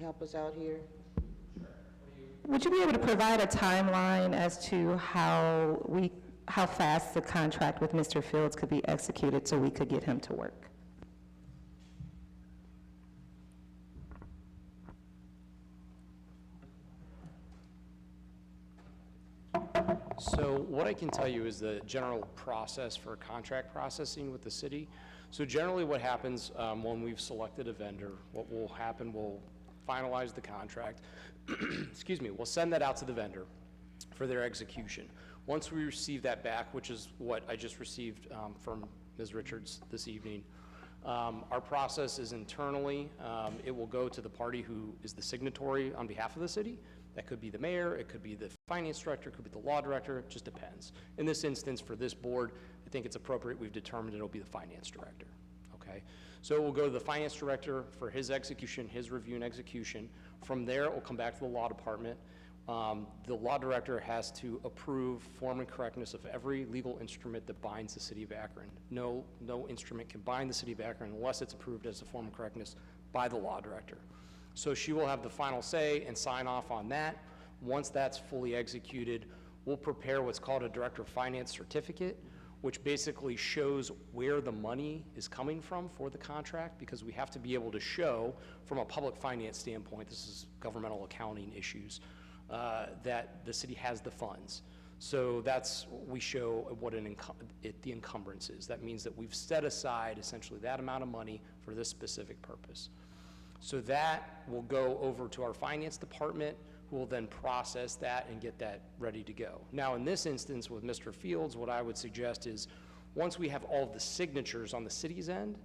help us out here? Would you be able to provide a timeline as to how fast the contract with Mr. Fields could be executed so we could get him to work? So what I can tell you is the general process for contract processing with the city. So generally what happens when we've selected a vendor, what will happen, we'll finalize the contract. Excuse me, we'll send that out to the vendor for their execution. Once we receive that back, which is what I just received from Ms. Richards this evening, our process is internally, it will go to the party who is the signatory on behalf of the city. That could be the mayor, it could be the finance director, it could be the law director, it just depends. In this instance, for this board, I think it's appropriate, we've determined it'll be the finance director, okay? So it will go to the finance director for his execution, his review and execution. From there, it will come back to the law department. The law director has to approve form and correctness of every legal instrument that binds the city of Akron. No instrument can bind the city of Akron unless it's approved as a form of correctness by the law director. So she will have the final say and sign off on that. Once that's fully executed, we'll prepare what's called a director of finance certificate, which basically shows where the money is coming from for the contract, because we have to be able to show from a public finance standpoint, this is governmental accounting issues, that the city has the funds. So that's, we show what the encumbrance is. That means that we've set aside essentially that amount of money for this specific purpose. So that will go over to our finance department, who will then process that and get that ready to go. Now, in this instance with Mr. Fields, what I would suggest is once we have all of the signatures on the city's end,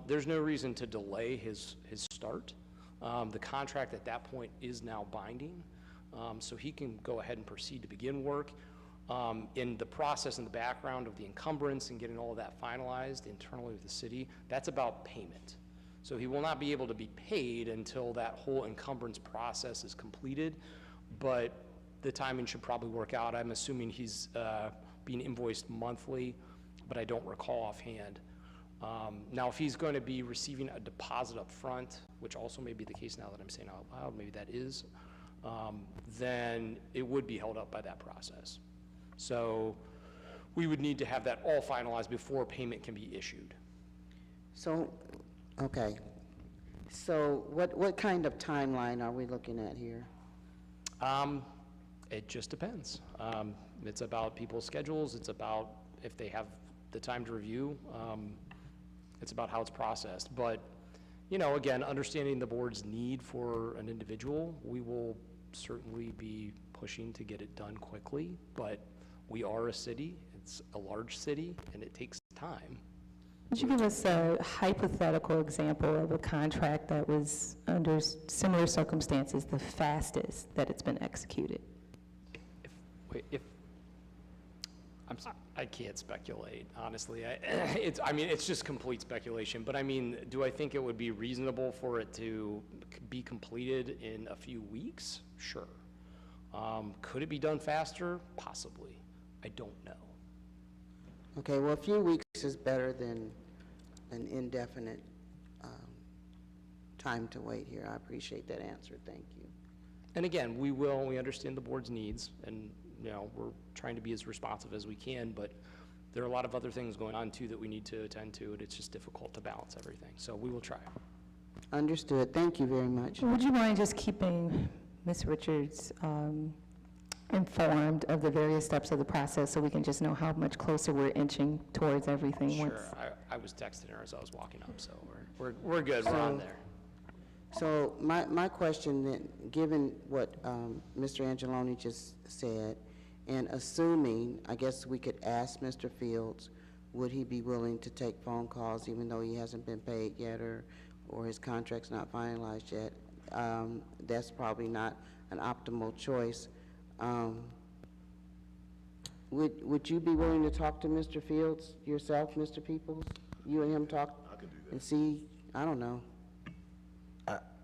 there's no reason to delay his start. The contract at that point is now binding, so he can go ahead and proceed to begin work. In the process in the background of the encumbrance and getting all of that finalized internally with the city, that's about payment. So he will not be able to be paid until that whole encumbrance process is completed, but the timing should probably work out. I'm assuming he's being invoiced monthly, but I don't recall offhand. Now, if he's going to be receiving a deposit up front, which also may be the case now that I'm saying out loud, maybe that is, then it would be held up by that process. So we would need to have that all finalized before payment can be issued. So, okay. So what kind of timeline are we looking at here? It just depends. It's about people's schedules. It's about if they have the time to review. It's about how it's processed. But, you know, again, understanding the board's need for an individual, we will certainly be pushing to get it done quickly. But we are a city. It's a large city, and it takes time. Would you give us a hypothetical example of a contract that was under similar circumstances, the fastest that it's been executed? I can't speculate, honestly. I mean, it's just complete speculation. But I mean, do I think it would be reasonable for it to be completed in a few weeks? Sure. Could it be done faster? Possibly. I don't know. Okay, well, a few weeks is better than an indefinite time to wait here. I appreciate that answer. Thank you. And again, we understand the board's needs, and you know, we're trying to be as responsive as we can, but there are a lot of other things going on too that we need to attend to, and it's just difficult to balance everything. So we will try. Understood. Thank you very much. Would you mind just keeping Ms. Richards informed of the various steps of the process so we can just know how much closer we're inching towards everything? Sure. I was texting her as I was walking up, so we're good. We're on there. So my question then, given what Mr. Angeloni just said, and assuming, I guess we could ask Mr. Fields, would he be willing to take phone calls even though he hasn't been paid yet or his contract's not finalized yet? That's probably not an optimal choice. Would you be willing to talk to Mr. Fields yourself, Mr. Peoples? You and him talk? I can do that. And see, I don't know.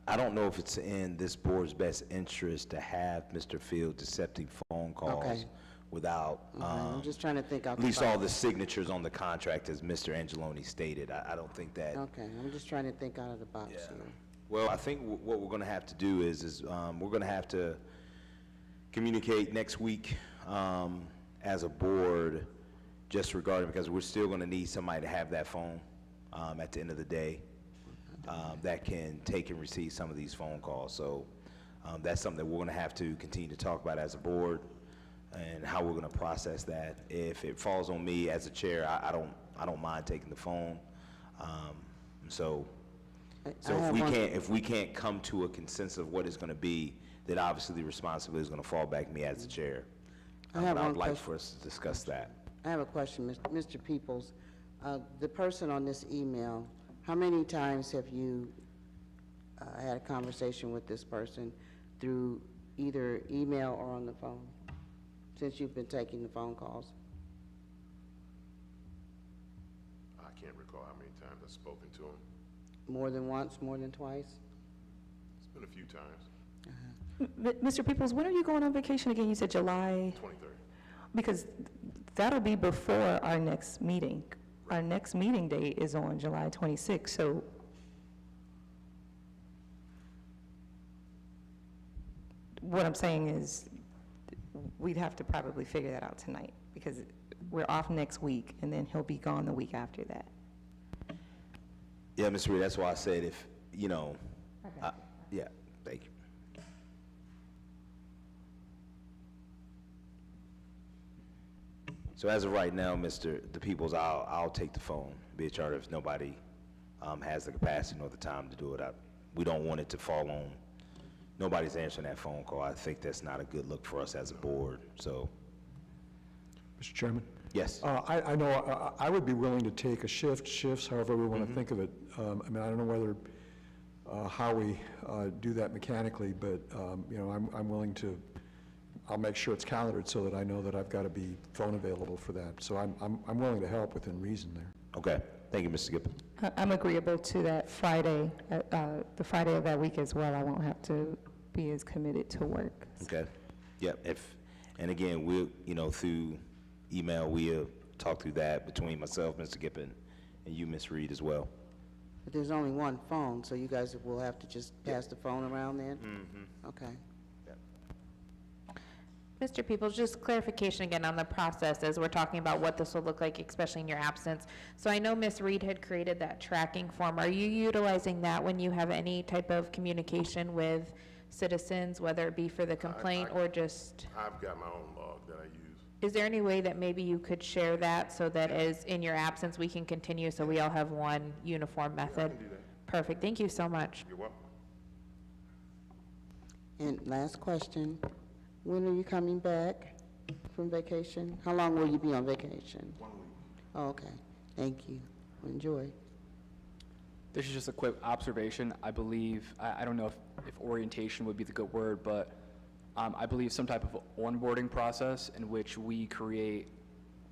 I don't know if it's in this board's best interest to have Mr. Fields accepting phone calls Okay. without I'm just trying to think out at the least all box. the signatures on the contract, as Mr. Angeloni stated. I don't think that. Okay, I'm just trying to think out of the box here. Well, I think what we're going to have to do is we're going to have to communicate next week as a board, just regarding, because we're still going to need somebody to have that phone at the end of the day that can take and receive some of these phone calls. So that's something that we're going to have to continue to talk about as a board and how we're going to process that. If it falls on me as a chair, I don't mind taking the phone. So So if we can't come to a consensus of what it's going to be, then obviously the responsibility is going to fall back to me as the chair. I have But I one would like question. for us to discuss that. I have a question, Mr. Peoples. The person on this email, how many times have you had a conversation with this person through either email or on the phone, since you've been taking the phone calls? I can't recall how many times I've spoken to him. More than once, more than twice? It's been a few times. Mr. Peoples, when are you going on vacation again? You said July? 23rd. Because that'll be before our next meeting. Our next meeting date is on July 26th, so what I'm saying is, we'd have to probably figure that out tonight, because we're off next week, and then he'll be gone the week after that. Yeah, Ms. Reed, that's why I said if, you know, yeah, thank you. So as of right now, the Peoples, I'll take the phone, be a charter if nobody has the capacity nor the time to do it. We don't want it to fall on, nobody's answering that phone call. I think that's not a good look for us as a board, so. Mr. Chairman? Yes. I know I would be willing to take a shifts, however we want to think of it. I mean, I don't know whether, how we do that mechanically, but, you know, I'm willing to, I'll make sure it's calendared so that I know that I've got to be phone available for that. So I'm willing to help within reason there. Okay, thank you, Mr. Gippen. I'm agreeable to that Friday, the Friday of that week as well. I won't have to be as committed to work. Okay, yeah, and again, we'll, you know, through email, we'll talk through that between myself, Mr. Gippen, and you, Ms. Reed, as well. But there's only one phone, so you guys will have to just pass the phone around then? Mm-hmm. Okay. Mr. Peoples, just clarification again on the process as we're talking about what this will look like, especially in your absence. So I know Ms. Reed had created that tracking form. Are you utilizing that when you have any type of communication with citizens, whether it be for the complaint or just? I've got my own log that I use. Is there any way that maybe you could share that so that as in your absence, we can continue so we all have one uniform method? I can do that. Perfect. Thank you so much. You're welcome. And last question, when are you coming back from vacation? How long will you be on vacation? 1 week. Oh, okay, thank you. Enjoy. This is just a quick observation. I believe, I don't know if orientation would be the good word, but I believe some type of onboarding process in which we create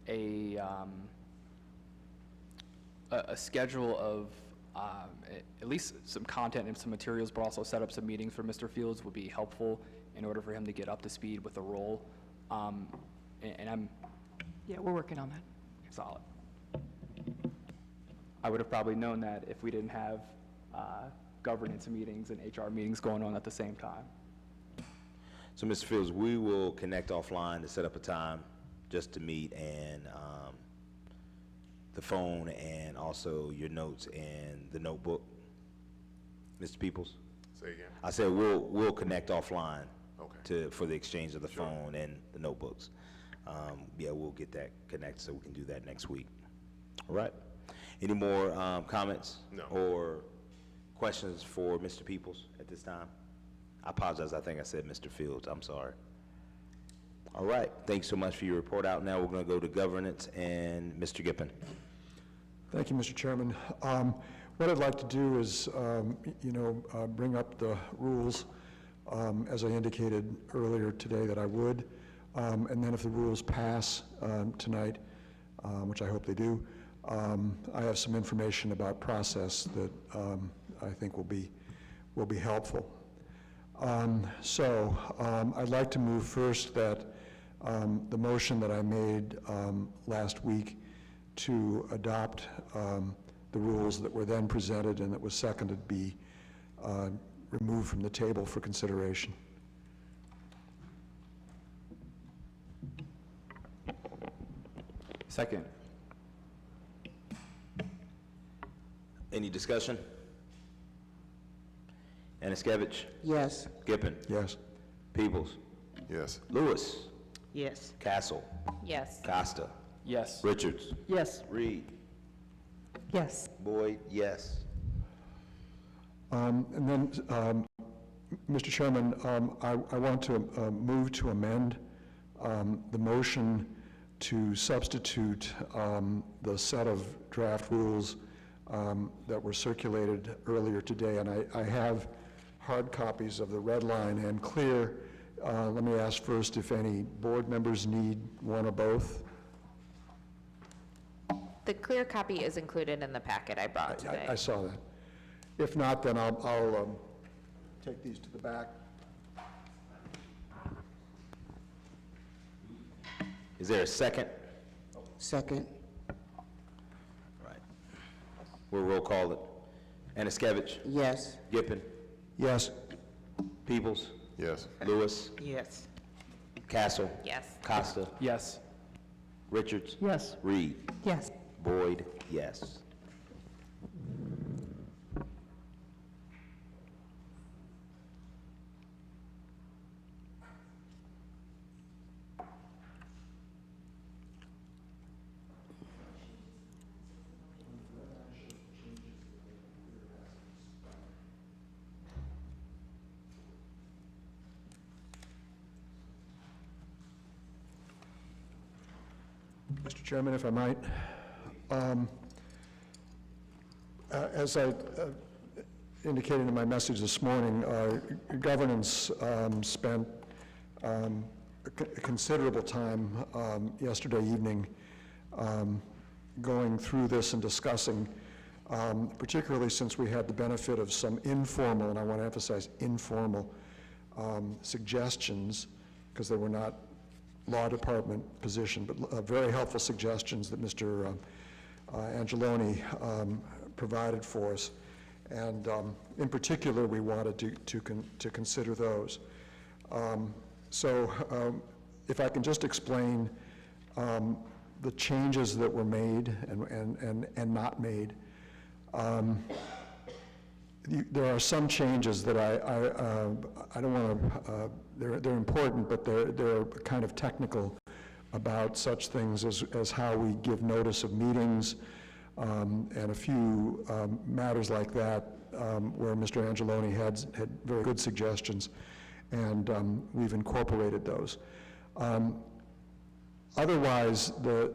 a schedule of at least some content and some materials, but also set up some meetings for Mr. Fields would be helpful in order for him to get up to speed with the role. And I'm Yeah, we're working on that. solid. I would have probably known that if we didn't have governance meetings and HR meetings going on at the same time. So, Mr. Fields, we will connect offline to set up a time just to meet, and the phone and also your notes and the notebook. Mr. Peoples? Say again? I said we'll connect offline Okay. for the exchange of the Sure. phone and the notebooks. Yeah, we'll get that connected so we can do that next week. All right. Any more comments? No. Or questions for Mr. Peoples at this time? I apologize. I think I said Mr. Fields. I'm sorry. All right. Thanks so much for your report out. Now we're going to go to governance and Mr. Gippen. Thank you, Mr. Chairman. What I'd like to do is, bring up the rules, as I indicated earlier today that I would, and then if the rules pass tonight, which I hope they do, I have some information about process that I think will be helpful. I'd like to move first that the motion that I made last week to adopt the rules that were then presented and that was seconded be removed from the table for consideration. Second. Any discussion? Aniskevich? Yes. Gippen? Yes. Peoples? Yes. Lewis? Yes. Castle? Yes. Costa? Yes. Richards? Yes. Reed? Yes. Boyd? Yes. And then, Mr. Chairman, I want to move to amend the motion to substitute the set of draft rules that were circulated earlier today. And I have hard copies of the red line and clear. Let me ask first if any board members need one or both. The clear copy is included in the packet I brought today. I saw that. If not, then I'll take these to the back. Is there a second? Second. Right. We'll roll call it. Anaskevich? Yes. Gippin? Yes. Peoples? Yes. Lewis? Yes. Castle? Yes. Costa? Yes. Richards? Yes. Reed? Yes. Boyd? Yes. Mr. Chairman, if I might, as I indicated in my message this morning, governance spent a considerable time yesterday evening going through this and discussing, particularly since we had the benefit of some informal, and I want to emphasize informal, suggestions, because they were not law department position, but very helpful suggestions that Mr. Angeloni provided for us. And in particular, we wanted to consider those. So if I can just explain the changes that were made and not made. There are some changes that I don't want to, they're important, but they're kind of technical about such things as how we give notice of meetings and a few matters like that where Mr. Angeloni had very good suggestions, and we've incorporated those. Otherwise, the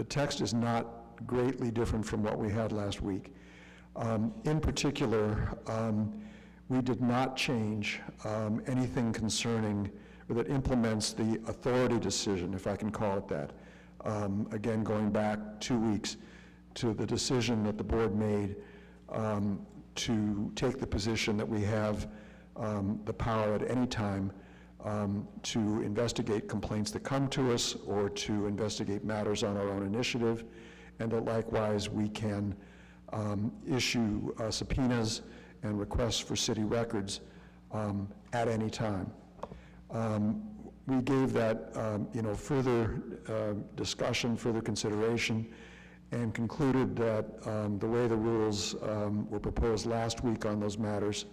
text is not greatly different from what we had last week. In particular, we did not change anything concerning, or that implements the authority decision, if I can call it that. Again, going back 2 weeks to the decision that the board made to take the position that we have the power at any time to investigate complaints that come to us or to investigate matters on our own initiative, and that likewise we can issue subpoenas and requests for city records at any time. We gave that further discussion, further consideration, and concluded that the way the rules were proposed last week on those matters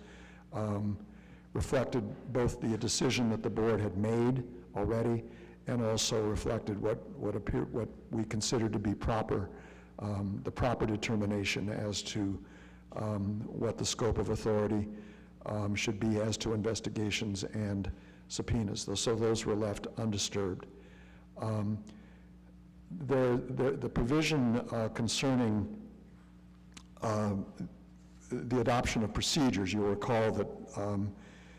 reflected both the decision that the board had made already, and also reflected what we considered to be proper, the proper determination as to what the scope of authority should be as to investigations and subpoenas. So those were left undisturbed. The provision concerning the adoption of procedures, you'll recall that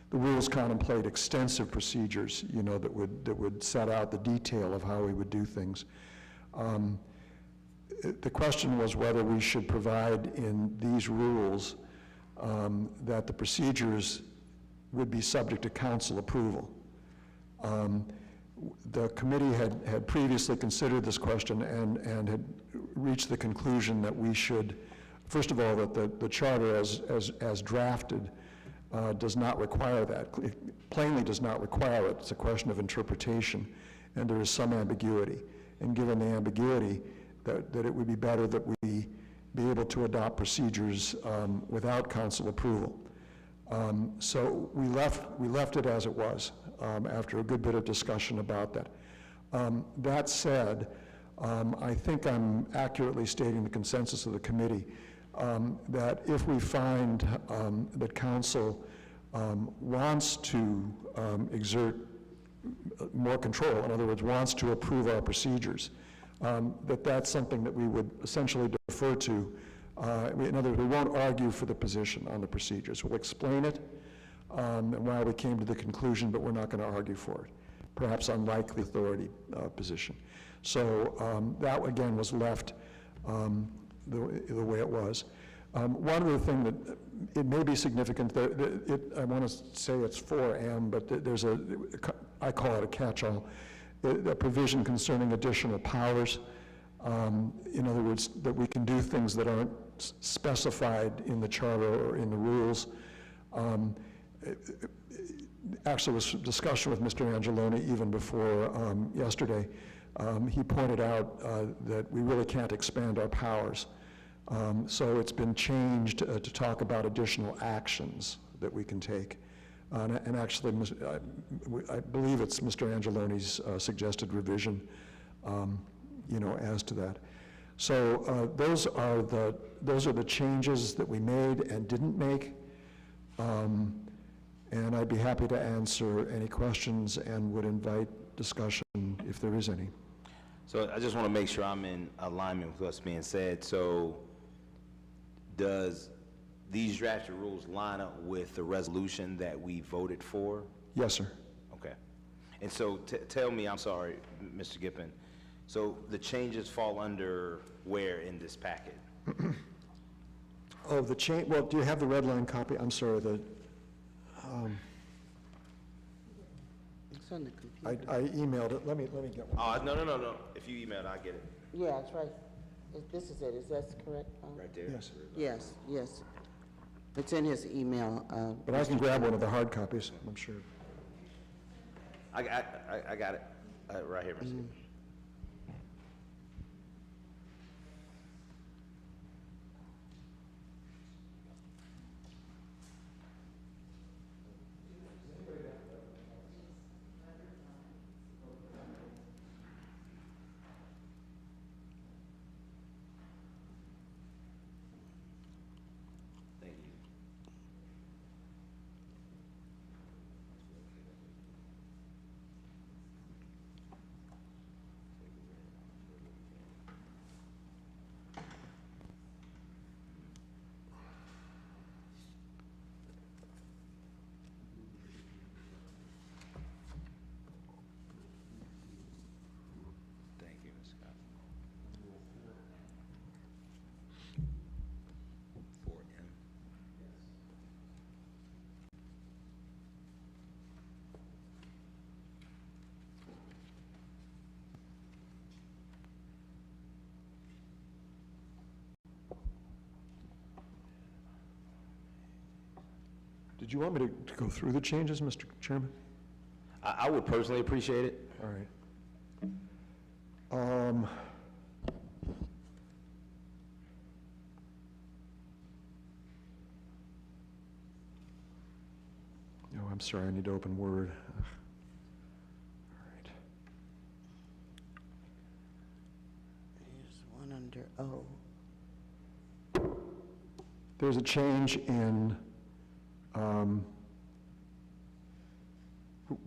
the rules contemplate extensive procedures, that would set out the detail of how we would do things. The question was whether we should provide in these rules that the procedures would be subject to council approval. The committee had previously considered this question and had reached the conclusion that we should, first of all, that the charter as drafted does not require that. It plainly does not require it. It's a question of interpretation, and there is some ambiguity. And given the ambiguity, that it would be better that we be able to adopt procedures without council approval. So we left it as it was after a good bit of discussion about that. That said, I think I'm accurately stating the consensus of the committee. that if we find that council wants to exert more control, in other words, wants to approve our procedures, that's something that we would essentially defer to. In other words, we won't argue for the position on the procedures. We'll explain it and why we came to the conclusion, but we're not going to argue for it, perhaps unlike the authority position. So that, again, was left the way it was. One other thing that it may be significant, I want to say it's 4M, but there's I call it a catch-all, a provision concerning additional powers. In other words, that we can do things that aren't specified in the charter or in the rules. Actually, was discussion with Mr. Angeloni even before yesterday. He pointed out that we really can't expand our powers. So it's been changed to talk about additional actions that we can take. And actually, I believe it's Mr. Angeloni's suggested revision, as to that. So those are the changes that we made and didn't make. And I'd be happy to answer any questions and would invite discussion if there is any. So I just want to make sure I'm in alignment with what's being said. So does these drafted rules line up with the resolution that we voted for? Yes, sir. Okay. And so tell me, I'm sorry, Mr. Gippen, so the changes fall under where in this packet? Oh, the change, well, do you have the red line copy? I'm sorry, It's on the computer. I emailed it. Let me get one. Oh, no. If you email it, I'll get it. Yeah, it's right. This is it. Is that correct? Right there? Yes. Yes. It's in his email. But I can grab one of the hard copies, I'm sure. I got it right here, Mr. Gippen. Thank you, Ms. Scott. 4M. Did you want me to go through the changes, Mr. Chairman? I would personally appreciate it. All right. Oh, I'm sorry, I need to open Word. All right. There's one under O. There's a change in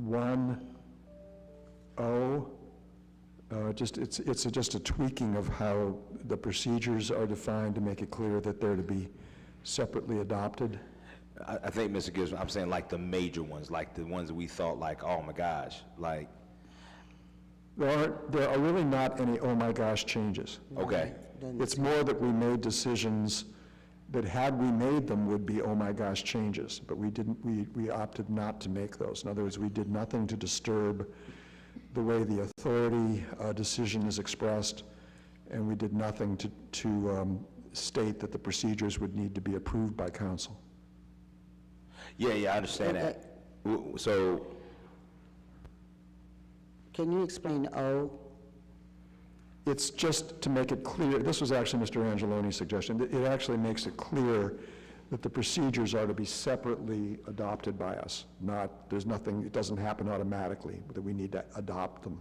1O. It's just a tweaking of how the procedures are defined to make it clear that they're to be separately adopted. I think, Mr. Gibbs, I'm saying like the major ones, like the ones that we thought like, oh my gosh, like. There are really not any oh my gosh changes. Okay. It's more that we made decisions that had we made them would be oh my gosh changes, but we didn't, we opted not to make those. In other words, we did nothing to disturb the way the authority decision is expressed, and we did nothing to state that the procedures would need to be approved by council. Yeah, I understand that. So, Can you explain O? It's just to make it clear, this was actually Mr. Angeloni's suggestion, it actually makes it clear that the procedures are to be separately adopted by us, not, there's nothing, it doesn't happen automatically, that we need to adopt them.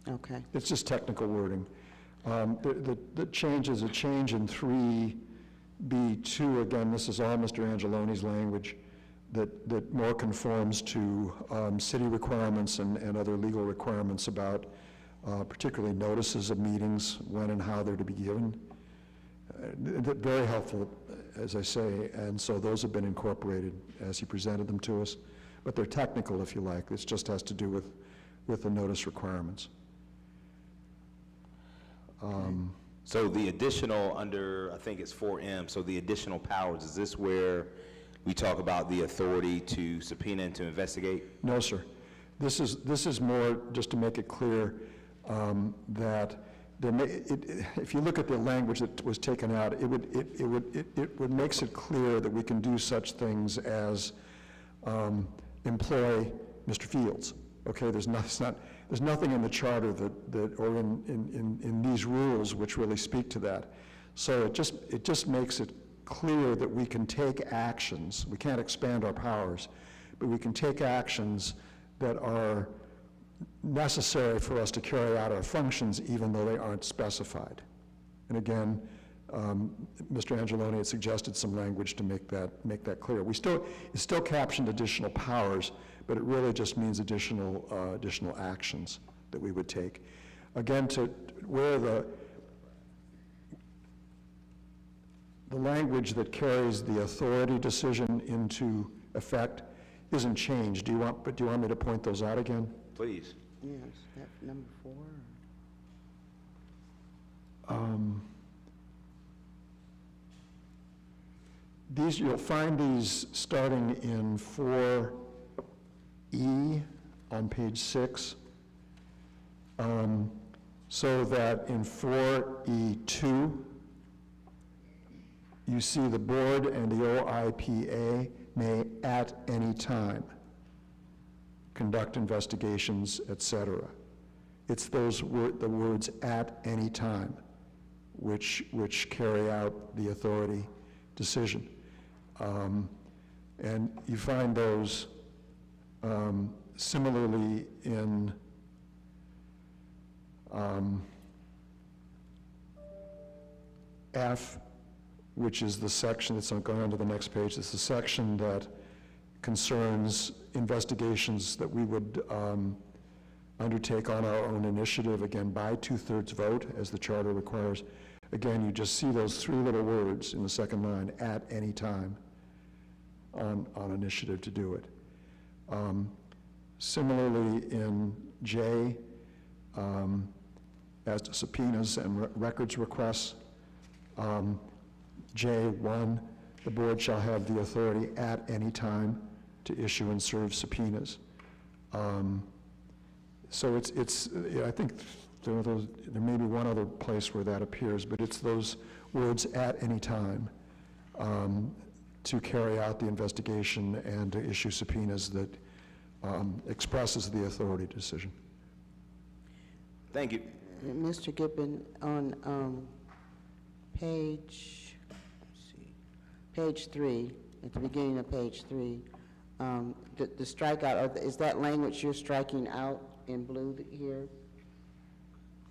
Okay. It's just technical wording. The change is a change in 3B2. Again, this is all Mr. Angeloni's language that more conforms to city requirements and other legal requirements about particularly notices of meetings, when and how they're to be given. Very helpful, as I say, and so those have been incorporated as he presented them to us. But they're technical, if you like. This just has to do with the notice requirements. So the additional under, I think it's 4M, so the additional powers, is this where we talk about the authority to subpoena and to investigate? No, sir. This is more just to make it clear that there if you look at the language that was taken out, it would makes it clear that we can do such things as employ Mr. Fields. Okay, there's nothing in the charter that or in these rules which really speak to that. So it just makes it clear that we can take actions. We can't expand our powers, but we can take actions that are necessary for us to carry out our functions, even though they aren't specified. And again, Mr. Angeloni had suggested some language to make that clear. It's still captioned additional powers, but it really just means additional actions that we would take. Again, to where the language that carries the authority decision into effect isn't changed. Do you want me to point those out again? Please. Yes, that number 4. You'll find these starting in 4E on page 6. So that in 4E2, you see the board and the OIPA may at any time conduct investigations, etc. It's the words at any time which carry out the authority decision. And you find those similarly in F, which is the section that's going on to the next page. It's the section that concerns investigations that we would undertake on our own initiative, again, by 2/3 vote, as the charter requires. Again, you just see those 3 little words in the second line, at any time, on initiative to do it. Similarly, in J, as to subpoenas and records requests, J1, the board shall have the authority at any time to issue and serve subpoenas. So I think there may be one other place where that appears, but it's those words at any time to carry out the investigation and to issue subpoenas that expresses the authority decision. Thank you. Mr. Gibbon, on page 3, at the beginning of page 3, the strikeout, is that language you're striking out in blue here?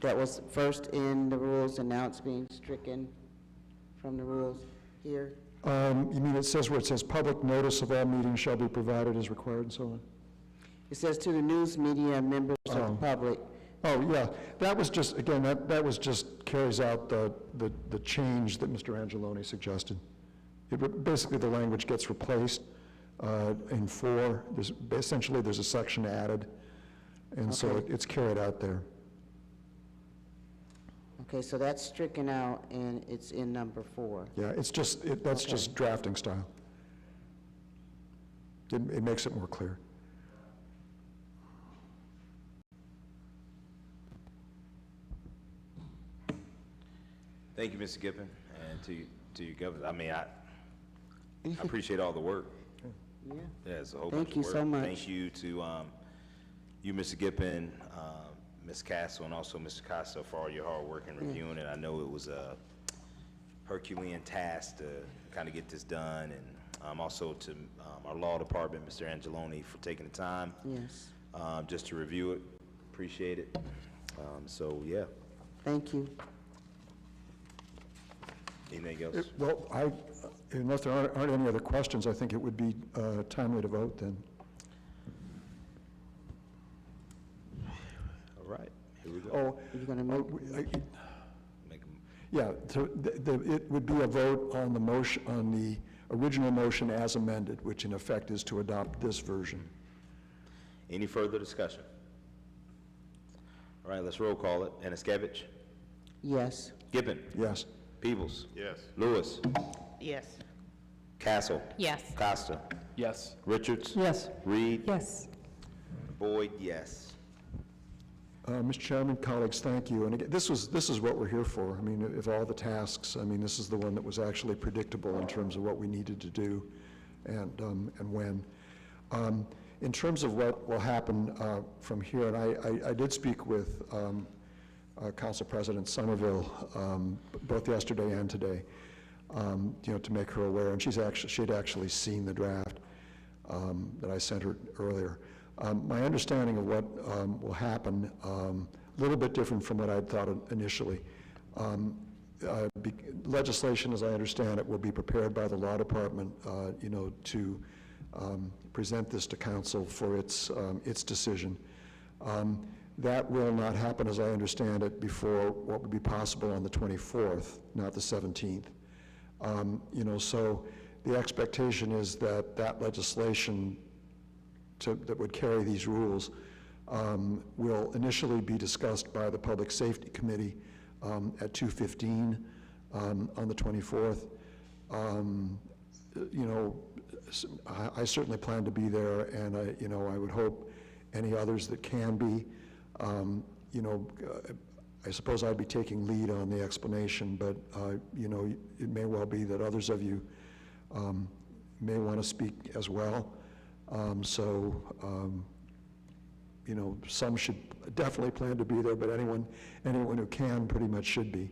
That was first in the rules and now it's being stricken from the rules here? You mean it says where it says public notice of all meetings shall be provided as required and so on? It says to the news media and members of the public. Oh, yeah, that was just, again, that was just carries out the change that Mr. Angeloni suggested. Basically, the language gets replaced in 4. Essentially, there's a section added, and so it's carried out there. Okay, so that's stricken out and it's in number 4. Yeah, it's just, that's just drafting style. It makes it more clear. Thank you, Mr. Gibbon, and to your governor. I mean, I appreciate all the work. Yeah. Yeah, it's a whole bunch of work. Thank you so much. Thank you to you, Mr. Gibbon, Ms. Castle, and also Mr. Costa for all your hard work in reviewing it. I know it was a Herculean task to kind of get this done, and also to our law department, Mr. Angeloni, for taking the time. Yes. Just to review it. Appreciate it. So, yeah. Thank you. Anything else? Well, unless there aren't any other questions, I think it would be timely to vote then. All right, here we go. Oh, You're gonna make, Make 'em- yeah, so it would be a vote on the motion, on the original motion as amended, which in effect is to adopt this version. Any further discussion? All right, let's roll call it. Anaskevich? yes. Gibbon? Yes. Peebles? Yes. Lewis? Yes. Castle? Yes. Costa? Yes. Richards? Yes. Reed? Yes. Boyd, yes. Mr. Chairman, colleagues, thank you. And again, this is what we're here for. I mean, of all the tasks, I mean, this is the one that was actually predictable in terms of what we needed to do and when. In terms of what will happen from here, and I did speak with Council President Somerville both yesterday and today, to make her aware, and she'd actually seen the draft that I sent her earlier. My understanding of what will happen, a little bit different from what I'd thought initially. Legislation, as I understand it, will be prepared by the law department, to present this to council for its decision. That will not happen, as I understand it, before what would be possible on the 24th, not the 17th. So the expectation is that that legislation that would carry these rules will initially be discussed by the Public Safety Committee at 2:15 on the 24th. I certainly plan to be there, and I would hope any others that can be. I suppose I'd be taking lead on the explanation, but it may well be that others of you may want to speak as well. Some should definitely plan to be there, but anyone who can pretty much should be.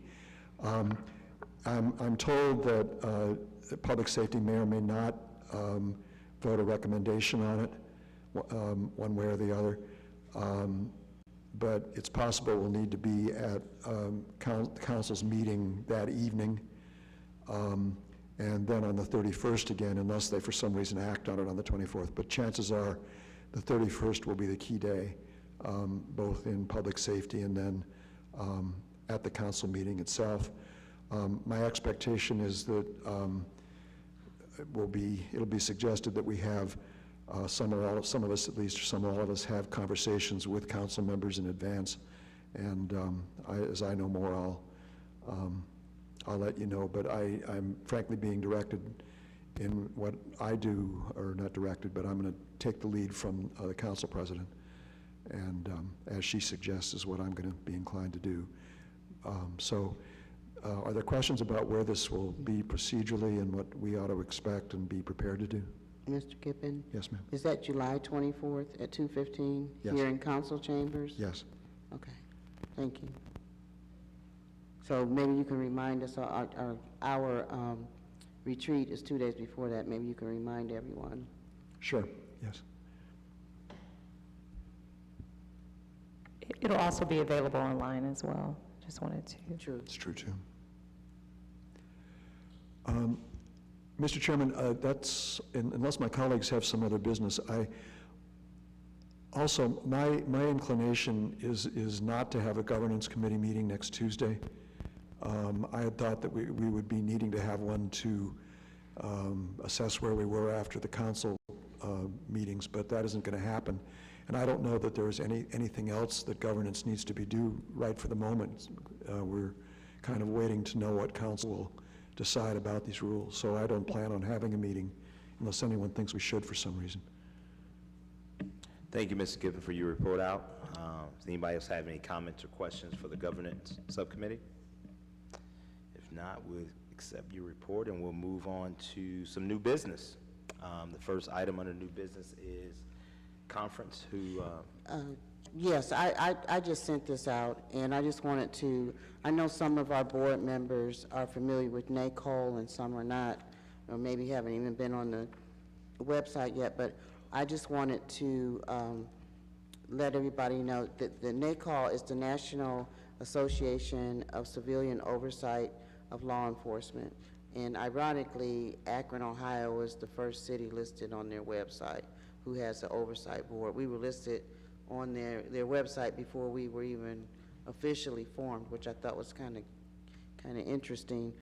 I'm told that public safety may or may not vote a recommendation on it, one way or the other. But it's possible we'll need to be at council's meeting that evening, and then on the 31st again, unless they for some reason act on it on the 24th. But chances are the 31st will be the key day, both in public safety and then at the council meeting itself. My expectation is that it'll be suggested that we have some of us at least, or some or all of us have conversations with council members in advance, and as I know more, I'll let you know. But I'm frankly being directed in what I do, or not directed, but I'm going to take the lead from the council president, and as she suggests is what I'm going to be inclined to do. Are there questions about where this will be procedurally and what we ought to expect and be prepared to do? Mr. Gibbon? Yes, ma'am. Is that July 24th at 2:15? Yes. Here in council chambers? Yes. Okay, thank you. So maybe you can remind us, our retreat is 2 days before that. Maybe you can remind everyone. Sure, yes. It'll also be available online as well. Just wanted to. True. It's true, too. Mr. Chairman, unless my colleagues have some other business, my inclination is not to have a governance committee meeting next Tuesday. I had thought that we would be needing to have one to assess where we were after the council meetings, but that isn't going to happen. And I don't know that there's anything else that governance needs to be due right for the moment. We're kind of waiting to know what council will decide about these rules. So I don't plan on having a meeting unless anyone thinks we should for some reason. Thank you, Mr. Gibbon, for your report out. Does anybody else have any comments or questions for the governance subcommittee? If not, we'll accept your report and we'll move on to some new business. The first item under new business is conference. Yes, I just sent this out, and I just wanted to, I know some of our board members are familiar with NACOL and some are not, or maybe haven't even been on the website yet, but I just wanted to let everybody know that the NACOL is the National Association of Civilian Oversight of law enforcement. And ironically, Akron, Ohio is the first city listed on their website who has the Oversight Board. We were listed on their website before we were even officially formed, which I thought was kind of interesting.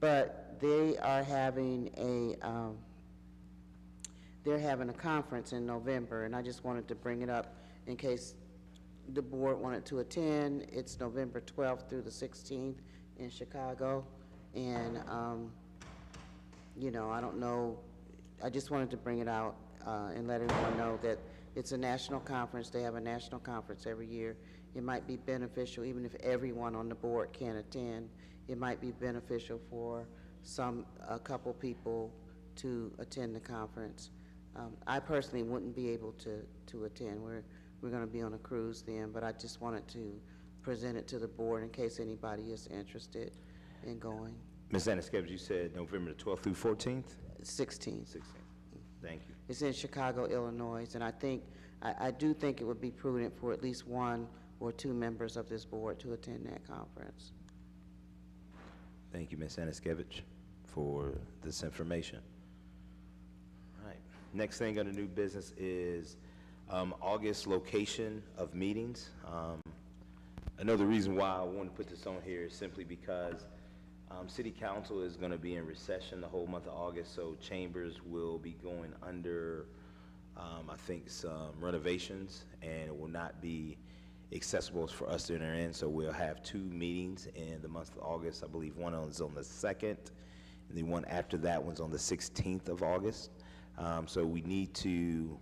But they are having they're having a conference in November, and I just wanted to bring it up in case the board wanted to attend. It's November 12th through the 16th in Chicago. And, you know, I don't know, I just wanted to bring it out and let everyone know that it's a national conference. They have a national conference every year. It might be beneficial, even if everyone on the board can't attend, it might be beneficial for a couple people to attend the conference. I personally wouldn't be able to attend. We're going to be on a cruise then, but I just wanted to present it to the board in case anybody is interested in going. Ms. Anaskevich, you said November the 12th through 14th? 16th. 16th. Thank you. It's in Chicago, Illinois, and I do think it would be prudent for at least one or two members of this board to attend that conference. Thank you, Ms. Anaskevich, for this information. All right. Next thing under new business is August location of meetings. I know the reason why I want to put this on here is simply because City Council is going to be in recession the whole month of August, so chambers will be going under, I think, some renovations, and it will not be accessible for us to enter in, so we'll have two meetings in the month of August. I believe one is on the 2nd, and the one after that one's on the 16th of August. So we need to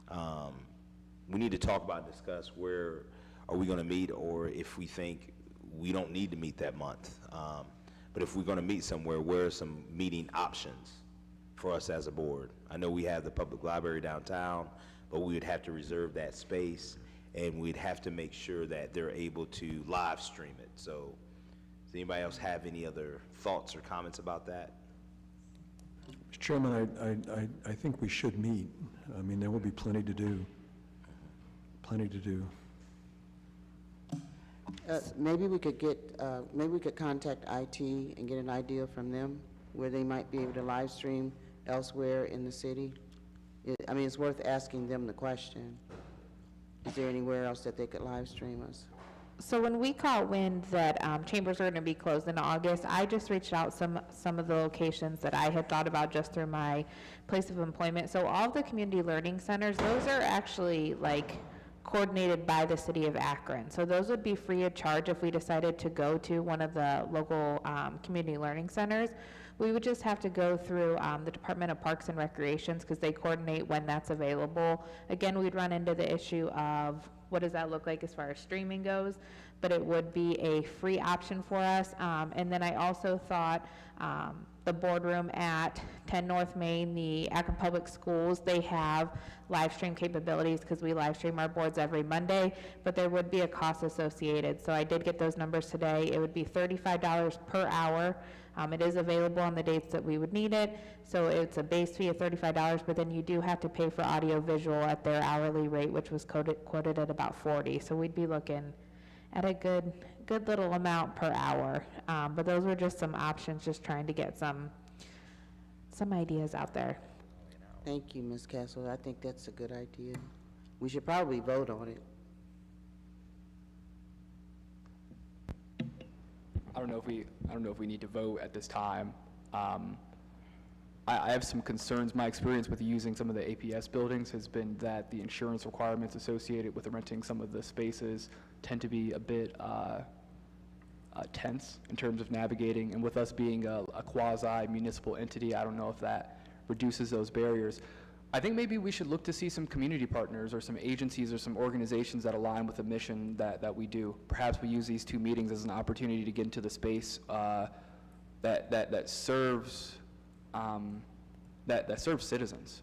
talk about and discuss where are we going to meet, or if we think we don't need to meet that month. But if we're going to meet somewhere, where are some meeting options for us as a board? I know we have the public library downtown, but we would have to reserve that space, and we'd have to make sure that they're able to live stream it. So does anybody else have any other thoughts or comments about that? Mr. Chairman, I think we should meet. I mean, there will be plenty to do. Plenty to do. Maybe we could contact IT and get an idea from them where they might be able to live stream elsewhere in the city. I mean, it's worth asking them the question. Is there anywhere else that they could live stream us? So when we caught wind that chambers are going to be closed in August, I just reached out some of the locations that I had thought about just through my place of employment. So all of the community learning centers, those are actually like coordinated by the city of Akron. So those would be free of charge if we decided to go to one of the local community learning centers. We would just have to go through the Department of Parks and Recreations because they coordinate when that's available. Again, we'd run into the issue of what does that look like as far as streaming goes, but it would be a free option for us. And then I also thought the boardroom at 10 North Main, the Akron Public Schools, they have live stream capabilities because we live stream our boards every Monday, but there would be a cost associated. So I did get those numbers today. It would be $35 per hour. It is available on the dates that we would need it. So it's a base fee of $35, but then you do have to pay for audio visual at their hourly rate, which was quoted at about $40. So we'd be looking at a good little amount per hour. But those were just some options, just trying to get some ideas out there. Thank you, Ms. Castle. I think that's a good idea. We should probably vote on it. I don't know if we need to vote at this time. I have some concerns. My experience with using some of the APS buildings has been that the insurance requirements associated with renting some of the spaces tend to be a bit tense in terms of navigating. And with us being a quasi-municipal entity, I don't know if that reduces those barriers. I think maybe we should look to see some community partners or some agencies or some organizations that align with the mission that we do. Perhaps we use these two meetings as an opportunity to get into the space that serves citizens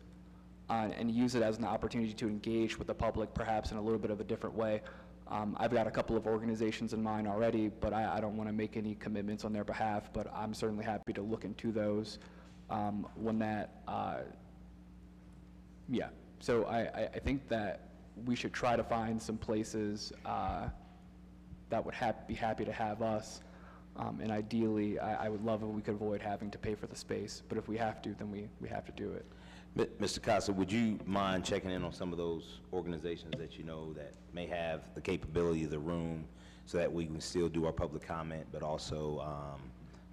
and use it as an opportunity to engage with the public perhaps in a little bit of a different way. I've got a couple of organizations in mind already, but I don't want to make any commitments on their behalf, but I'm certainly happy to look into those when that yeah, so I think that we should try to find some places that would be happy to have us And ideally, I would love if we could avoid having to pay for the space, but if we have to, then we have to do it. Mr. Costa, would you mind checking in on some of those organizations that you know that may have the capability of the room so that we can still do our public comment, but also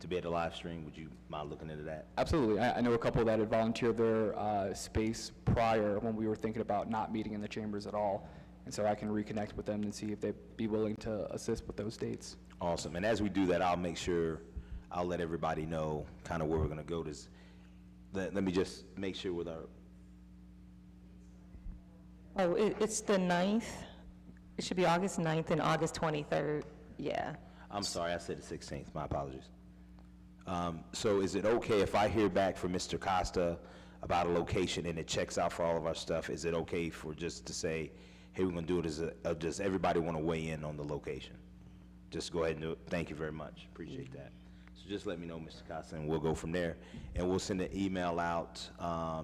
to be able to live stream? Would you mind looking into that? Absolutely. I know a couple that had volunteered their space prior when we were thinking about not meeting in the chambers at all. And so I can reconnect with them and see if they'd be willing to assist with those dates. Awesome. And as we do that, I'll make sure, I'll let everybody know kind of where we're going to go. Let me just make sure with our, Oh, it's the 9th. It should be August 9th and August 23rd. Yeah. I'm sorry, I said the 16th, my apologies. So is it okay if I hear back from Mr. Costa about a location and it checks out for all of our stuff? Is it okay for just to say, hey, we're going to do it, does everybody want to weigh in on the location? Just go ahead and do it. Thank you very much. Appreciate that. So just let me know, Mr. Costa, and we'll go from there. And we'll send an email out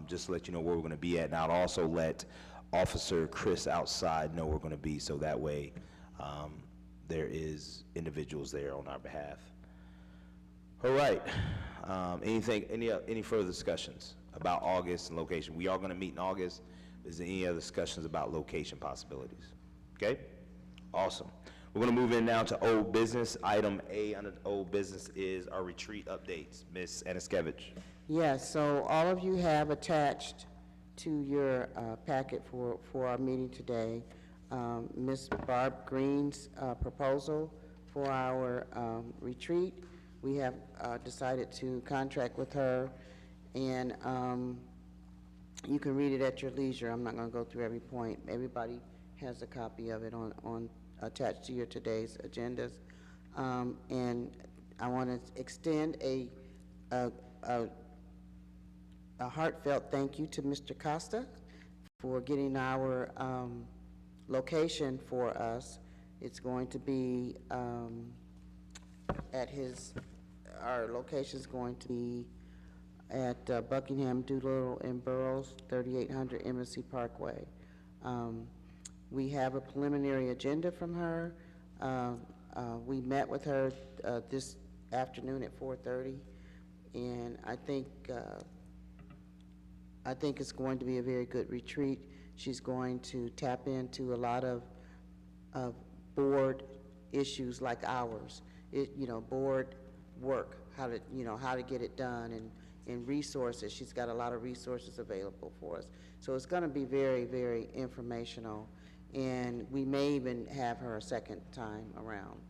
just to let you know where we're going to be at. And I'll also let Officer Chris outside know where we're going to be, so that way there is individuals there on our behalf. All right. Any further discussions about August and location? We are going to meet in August. Is there any other discussions about location possibilities? Okay? Awesome. We're going to move in now to old business. Item A under old business is our retreat updates. Ms. Anaskevich. Yes, so all of you have attached to your packet for our meeting today, Ms. Barb Green's proposal for our retreat. We have decided to contract with her, and you can read it at your leisure. I'm not going to go through every point. Everybody has a copy of it on attached to your today's agendas. And I want to extend a heartfelt thank you to Mr. Costa for getting our location for us. It's going to be our location is going to be at Buckingham, Doolittle, and Burroughs, 3800 Embassy Parkway. We have a preliminary agenda from her. We met with her this afternoon at 4:30, and I think it's going to be a very good retreat. She's going to tap into a lot of board issues like ours. Board work, how to get it done, and resources. She's got a lot of resources available for us. So it's going to be very, very informational, and we may even have her a second time around.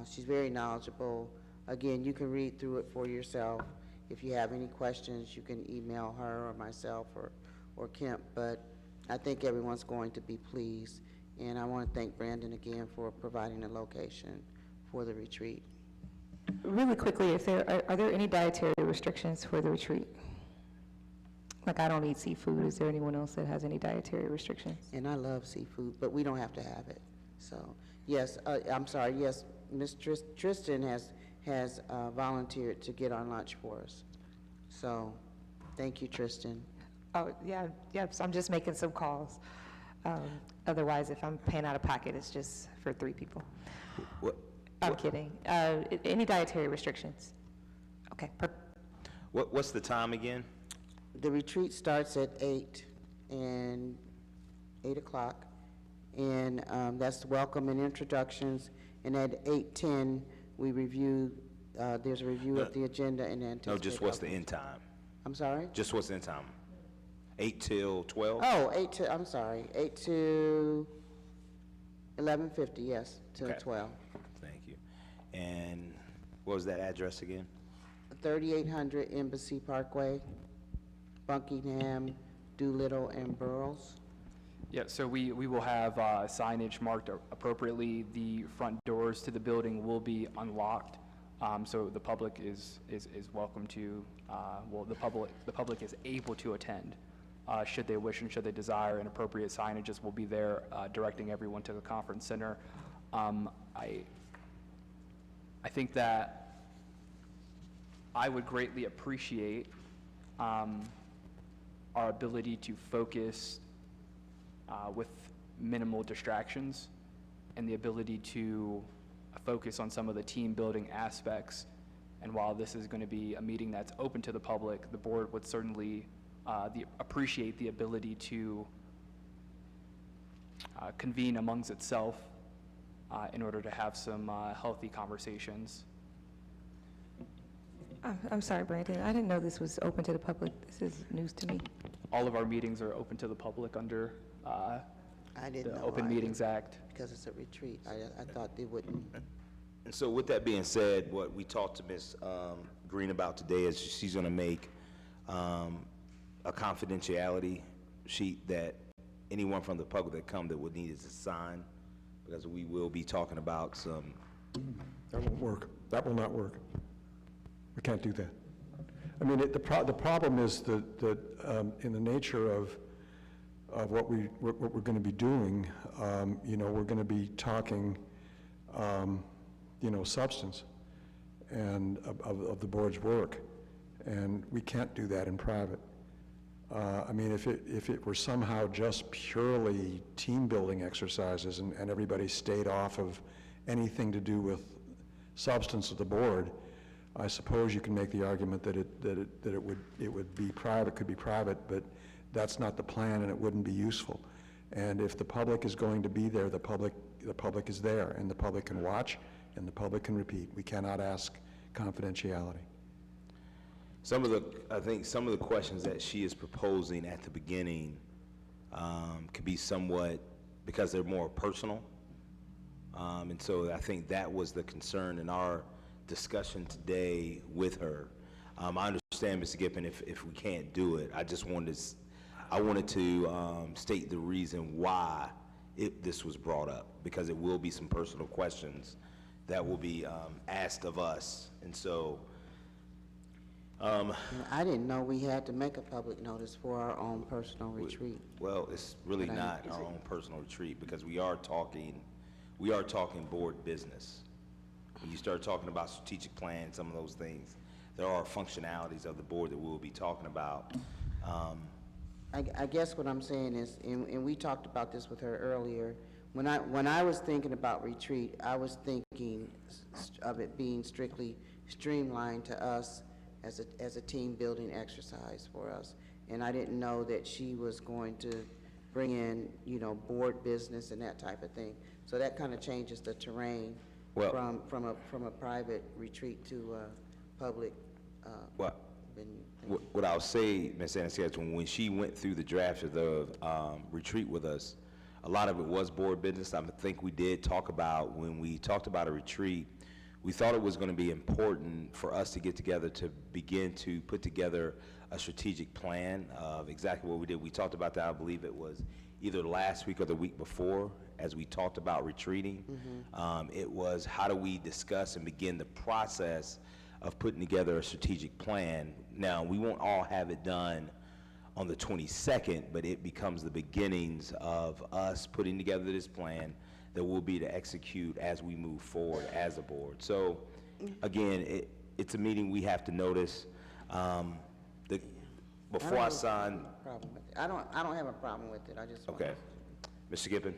She's very knowledgeable. Again, you can read through it for yourself. If you have any questions, you can email her or myself or Kemp, but I think everyone's going to be pleased. And I want to thank Brandon again for providing a location for the retreat. Really quickly, are there any dietary restrictions for the retreat? Like, I don't eat seafood. Is there anyone else that has any dietary restrictions? And I love seafood, but we don't have to have it. So, yes, I'm sorry, yes, Ms. Tristan has volunteered to get our lunch for us. So, thank you, Tristan. Oh, yeah, so I'm just making some calls. Otherwise, if I'm paying out of pocket, it's just for 3 people. I'm kidding. Any dietary restrictions? Okay. What's the time again? The retreat starts at 8 o'clock, and that's welcome and introductions. And at 8:10, we review. There's a review of the agenda and then. No, just what's the end time? I'm sorry. Just what's the end time? 8 till 12? Oh, 8 to. I'm sorry. 8 to 11:50. Yes, till Okay. 12. Thank you. And what was that address again? 3800 Embassy Parkway, Buckingham, Doolittle, and Burroughs. Yeah, so we will have signage marked appropriately. The front doors to the building will be unlocked, so the public is welcome to, the public is able to attend, should they wish and should they desire, and appropriate signages will be there directing everyone to the conference center. I think that I would greatly appreciate our ability to focus with minimal distractions and the ability to focus on some of the team-building aspects. And while this is going to be a meeting that's open to the public, the board would certainly appreciate the ability to convene amongst itself in order to have some healthy conversations. I'm sorry, Brandon, I didn't know this was open to the public. This is news to me. All of our meetings are open to the public under I didn't the know Open either, Meetings Act. because it's a retreat. I thought they wouldn't. And so with that being said, what we talked to Ms. Green about today is she's going to make a confidentiality sheet that anyone from the public that come that would need is to sign, because we will be talking about some. That won't work. That will not work. We can't do that. I mean, the problem is that in the nature of what we're going to be doing, you know, we're going to be talking, you know, substance and of the board's work, and we can't do that in private. I mean, if it were somehow just purely team-building exercises and everybody stayed off of anything to do with substance of the board, I suppose you can make the argument that it would be private, could be private, but that's not the plan, and it wouldn't be useful. And if the public is going to be there, the public is there, and the public can watch, and the public can repeat. We cannot ask confidentiality. I think some of the questions that she is proposing at the beginning could be somewhat, because they're more personal. And so I think that was the concern in our discussion today with her. I understand, Mr. Gippen, if we can't do it. I wanted to state the reason why this was brought up, because it will be some personal questions that will be asked of us. And so, I didn't know we had to make a public notice for our own personal retreat. well, it's really not our own personal retreat, because we are talking board business. When you start talking about strategic plan, some of those things, there are functionalities of the board that we'll be talking about. I guess what I'm saying is, and we talked about this with her earlier, when I was thinking about retreat, I was thinking of it being strictly streamlined to us as a team-building exercise for us. And I didn't know that she was going to bring in, you know, board business and that type of thing. So that kind of changes the terrain from a private retreat to a public venue. What I'll say, Ms. Anastasia, when she went through the draft of the retreat with us, a lot of it was board business. I think we did talk about, when we talked about a retreat, we thought it was going to be important for us to get together to begin to put together a strategic plan of exactly what we did. We talked about that, I believe it was either last week or the week before, as we talked about retreating. It was, how do we discuss and begin the process of putting together a strategic plan? Now, we won't all have it done on the 22nd, but it becomes the beginnings of us putting together this plan that will be to execute as we move forward as a board. So, again, it's a meeting we have to notice. Before I sign. Problem with it. I don't have a problem with it. I just Okay. Mr. Gippen?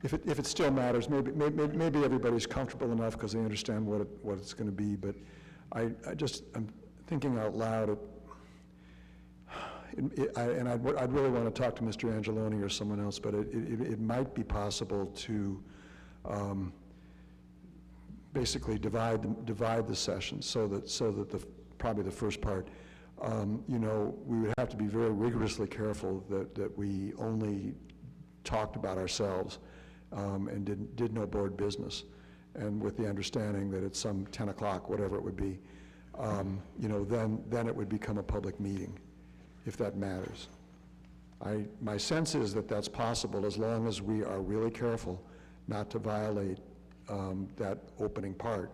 If it still matters, maybe everybody's comfortable enough because they understand what it's going to be, but I'm thinking out loud. I'd really want to talk to Mr. Angeloni or someone else, but it might be possible to basically divide the session so that probably the first part, you know, we would have to be very rigorously careful that we only talked about ourselves and did no board business, and with the understanding that it's some 10 o'clock, whatever it would be, you know, then it would become a public meeting, if that matters. My sense is that that's possible as long as we are really careful not to violate that opening part.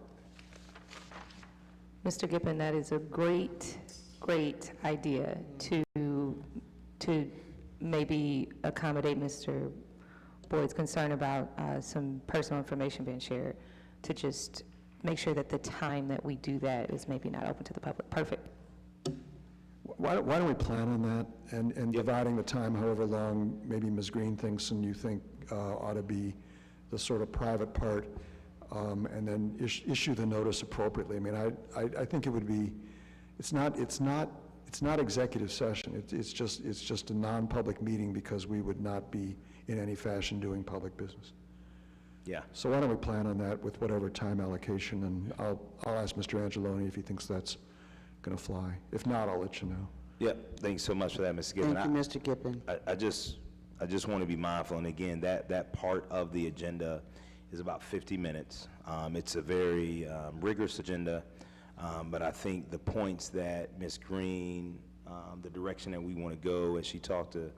Mr. Gippen, that is a great idea to maybe accommodate Mr. Boyd's concern about some personal information being shared, to just make sure that the time that we do that is maybe not open to the public. Perfect. why don't we plan on that, and dividing the time however long maybe Ms. Green thinks and you think ought to be the sort of private part, and then issue the notice appropriately. I mean, I think it would be, it's not executive session. It's just a non-public meeting because we would not be in any fashion doing public business. Yeah. So why don't we plan on that with whatever time allocation, and I'll ask Mr. Angeloni if he thinks that's going to fly. If not, I'll let you know. Yep, thanks so much for that, Mr. Gibbon. Thank you, Mr. Gibbon. I just want to be mindful, and again, that part of the agenda is about 50 minutes. It's a very rigorous agenda, but I think the points that Ms. Green, the direction that we want to go, as she talked to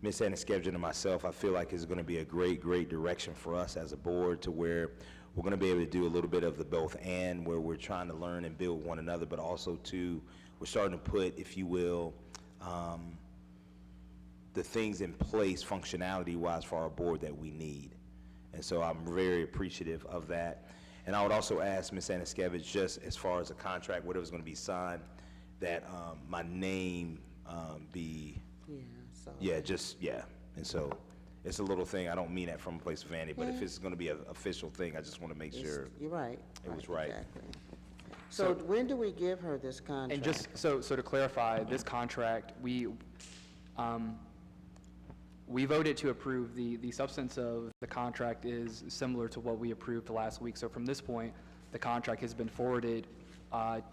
Ms. Anaskevich and myself, I feel like is going to be a great direction for us as a board, to where we're going to be able to do a little bit of the both and, where we're trying to learn and build one another, but also too, we're starting to put, if you will, the things in place functionality-wise for our board that we need. And so I'm very appreciative of that. And I would also ask Ms. Anaskevich, just as far as a contract, whatever's going to be signed, that my name be, and so it's a little thing, I don't mean that from a place of vanity, but if it's going to be an official thing, I just want to make sure You're right. it was right. Exactly. So when do we give her this contract? And just, so to clarify, this contract, we voted to approve, the substance of the contract is similar to what we approved last week. So from this point, the contract has been forwarded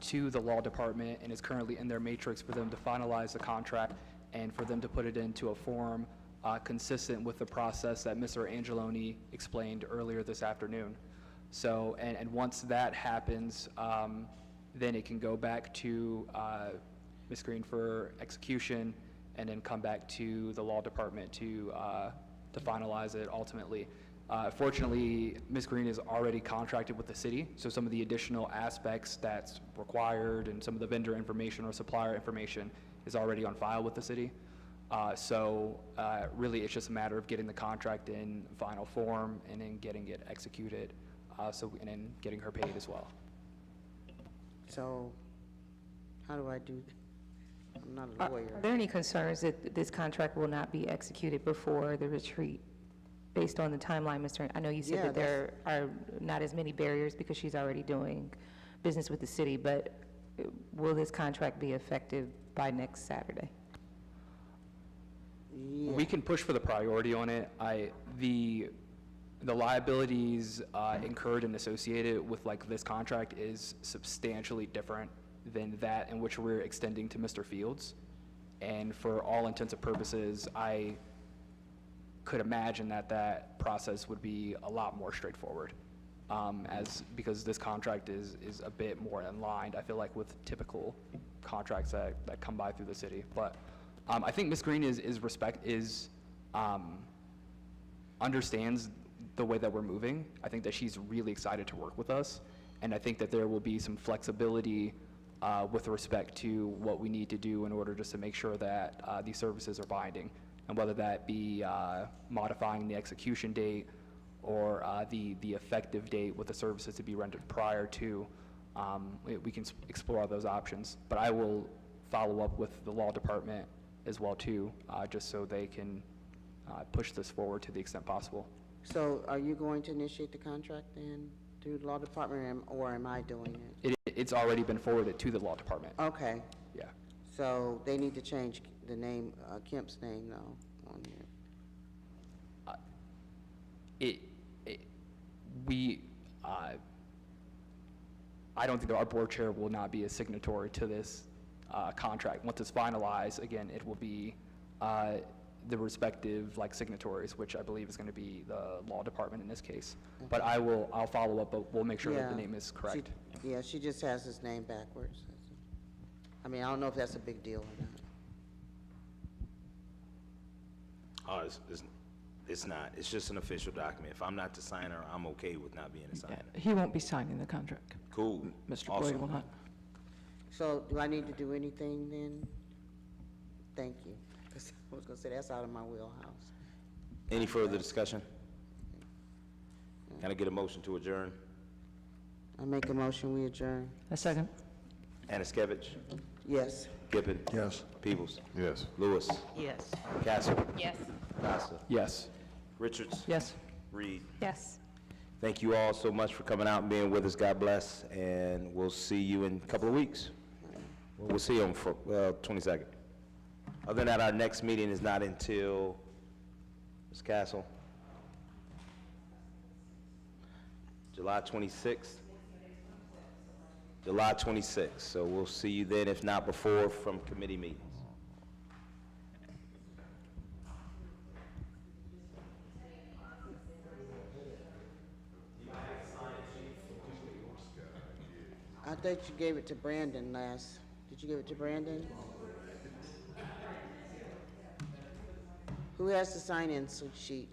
to the law department and is currently in their matrix for them to finalize the contract and for them to put it into a form consistent with the process that Mr. Angeloni explained earlier this afternoon. So, and once that happens, then it can go back to Ms. Green for execution, and then come back to the law department to finalize it ultimately. Fortunately, Ms. Green is already contracted with the city, so some of the additional aspects that's required and some of the vendor information or supplier information is already on file with the city. Really, it's just a matter of getting the contract in final form and then getting it executed, and then getting her paid as well. So how do I do? I'm not a lawyer. Are there any concerns that this contract will not be executed before the retreat, based on the timeline, Mr. I know you said that there are not as many barriers because she's already doing business with the city, but will this contract be effective by next Saturday? Yeah. We can push for the priority on it. The liabilities incurred and associated with like this contract is substantially different than that in which we're extending to Mr. Fields. And for all intents and purposes, I could imagine that process would be a lot more straightforward, because this contract is a bit more in line, I feel like, with typical contracts that come by through the city. But I think Ms. Green understands the way that we're moving. I think that she's really excited to work with us, and I think that there will be some flexibility with respect to what we need to do in order just to make sure that these services are binding, and whether that be modifying the execution date or the effective date with the services to be rendered prior to, we can explore those options. But I will follow up with the law department as well too, just so they can push this forward to the extent possible. So are you going to initiate the contract then through the law department, or am I doing it? It's already been forwarded to the law department. Okay. Yeah. So they need to change the name, Kemp's name though, on here. I don't think our board chair will not be a signatory to this contract. Once it's finalized, again, it will be the respective signatories, which I believe is going to be the law department in this case. Okay. But I'll follow up, but we'll make sure that the name is correct. She just has his name backwards. I mean, I don't know if that's a big deal or not. Oh, it's not. It's just an official document. If I'm not the signer, I'm okay with not being a signer. He won't be signing the contract. Cool. Mr. Awesome. Boyd will not. So do I need to do anything then? Thank you. 'Cause I was gonna say, that's out of my wheelhouse. Any further discussion? Can I get a motion to adjourn? I make a motion, we adjourn. A second? Anaskevich, Yes. Gippin. Yes. Peoples. Yes. Lewis. Yes. Castle. Yes. Costa. Yes. Richards. Yes. Reed. Yes. Thank you all so much for coming out and being with us. God bless, and we'll see you in a couple of weeks. We'll see you on 22nd. Other than that, our next meeting is not until, Ms. Castle? July 26th? July 26th, so we'll see you then, if not before, from committee meetings. I thought you gave it to Brandon last. Did you give it to Brandon? Who has the sign-in sheet?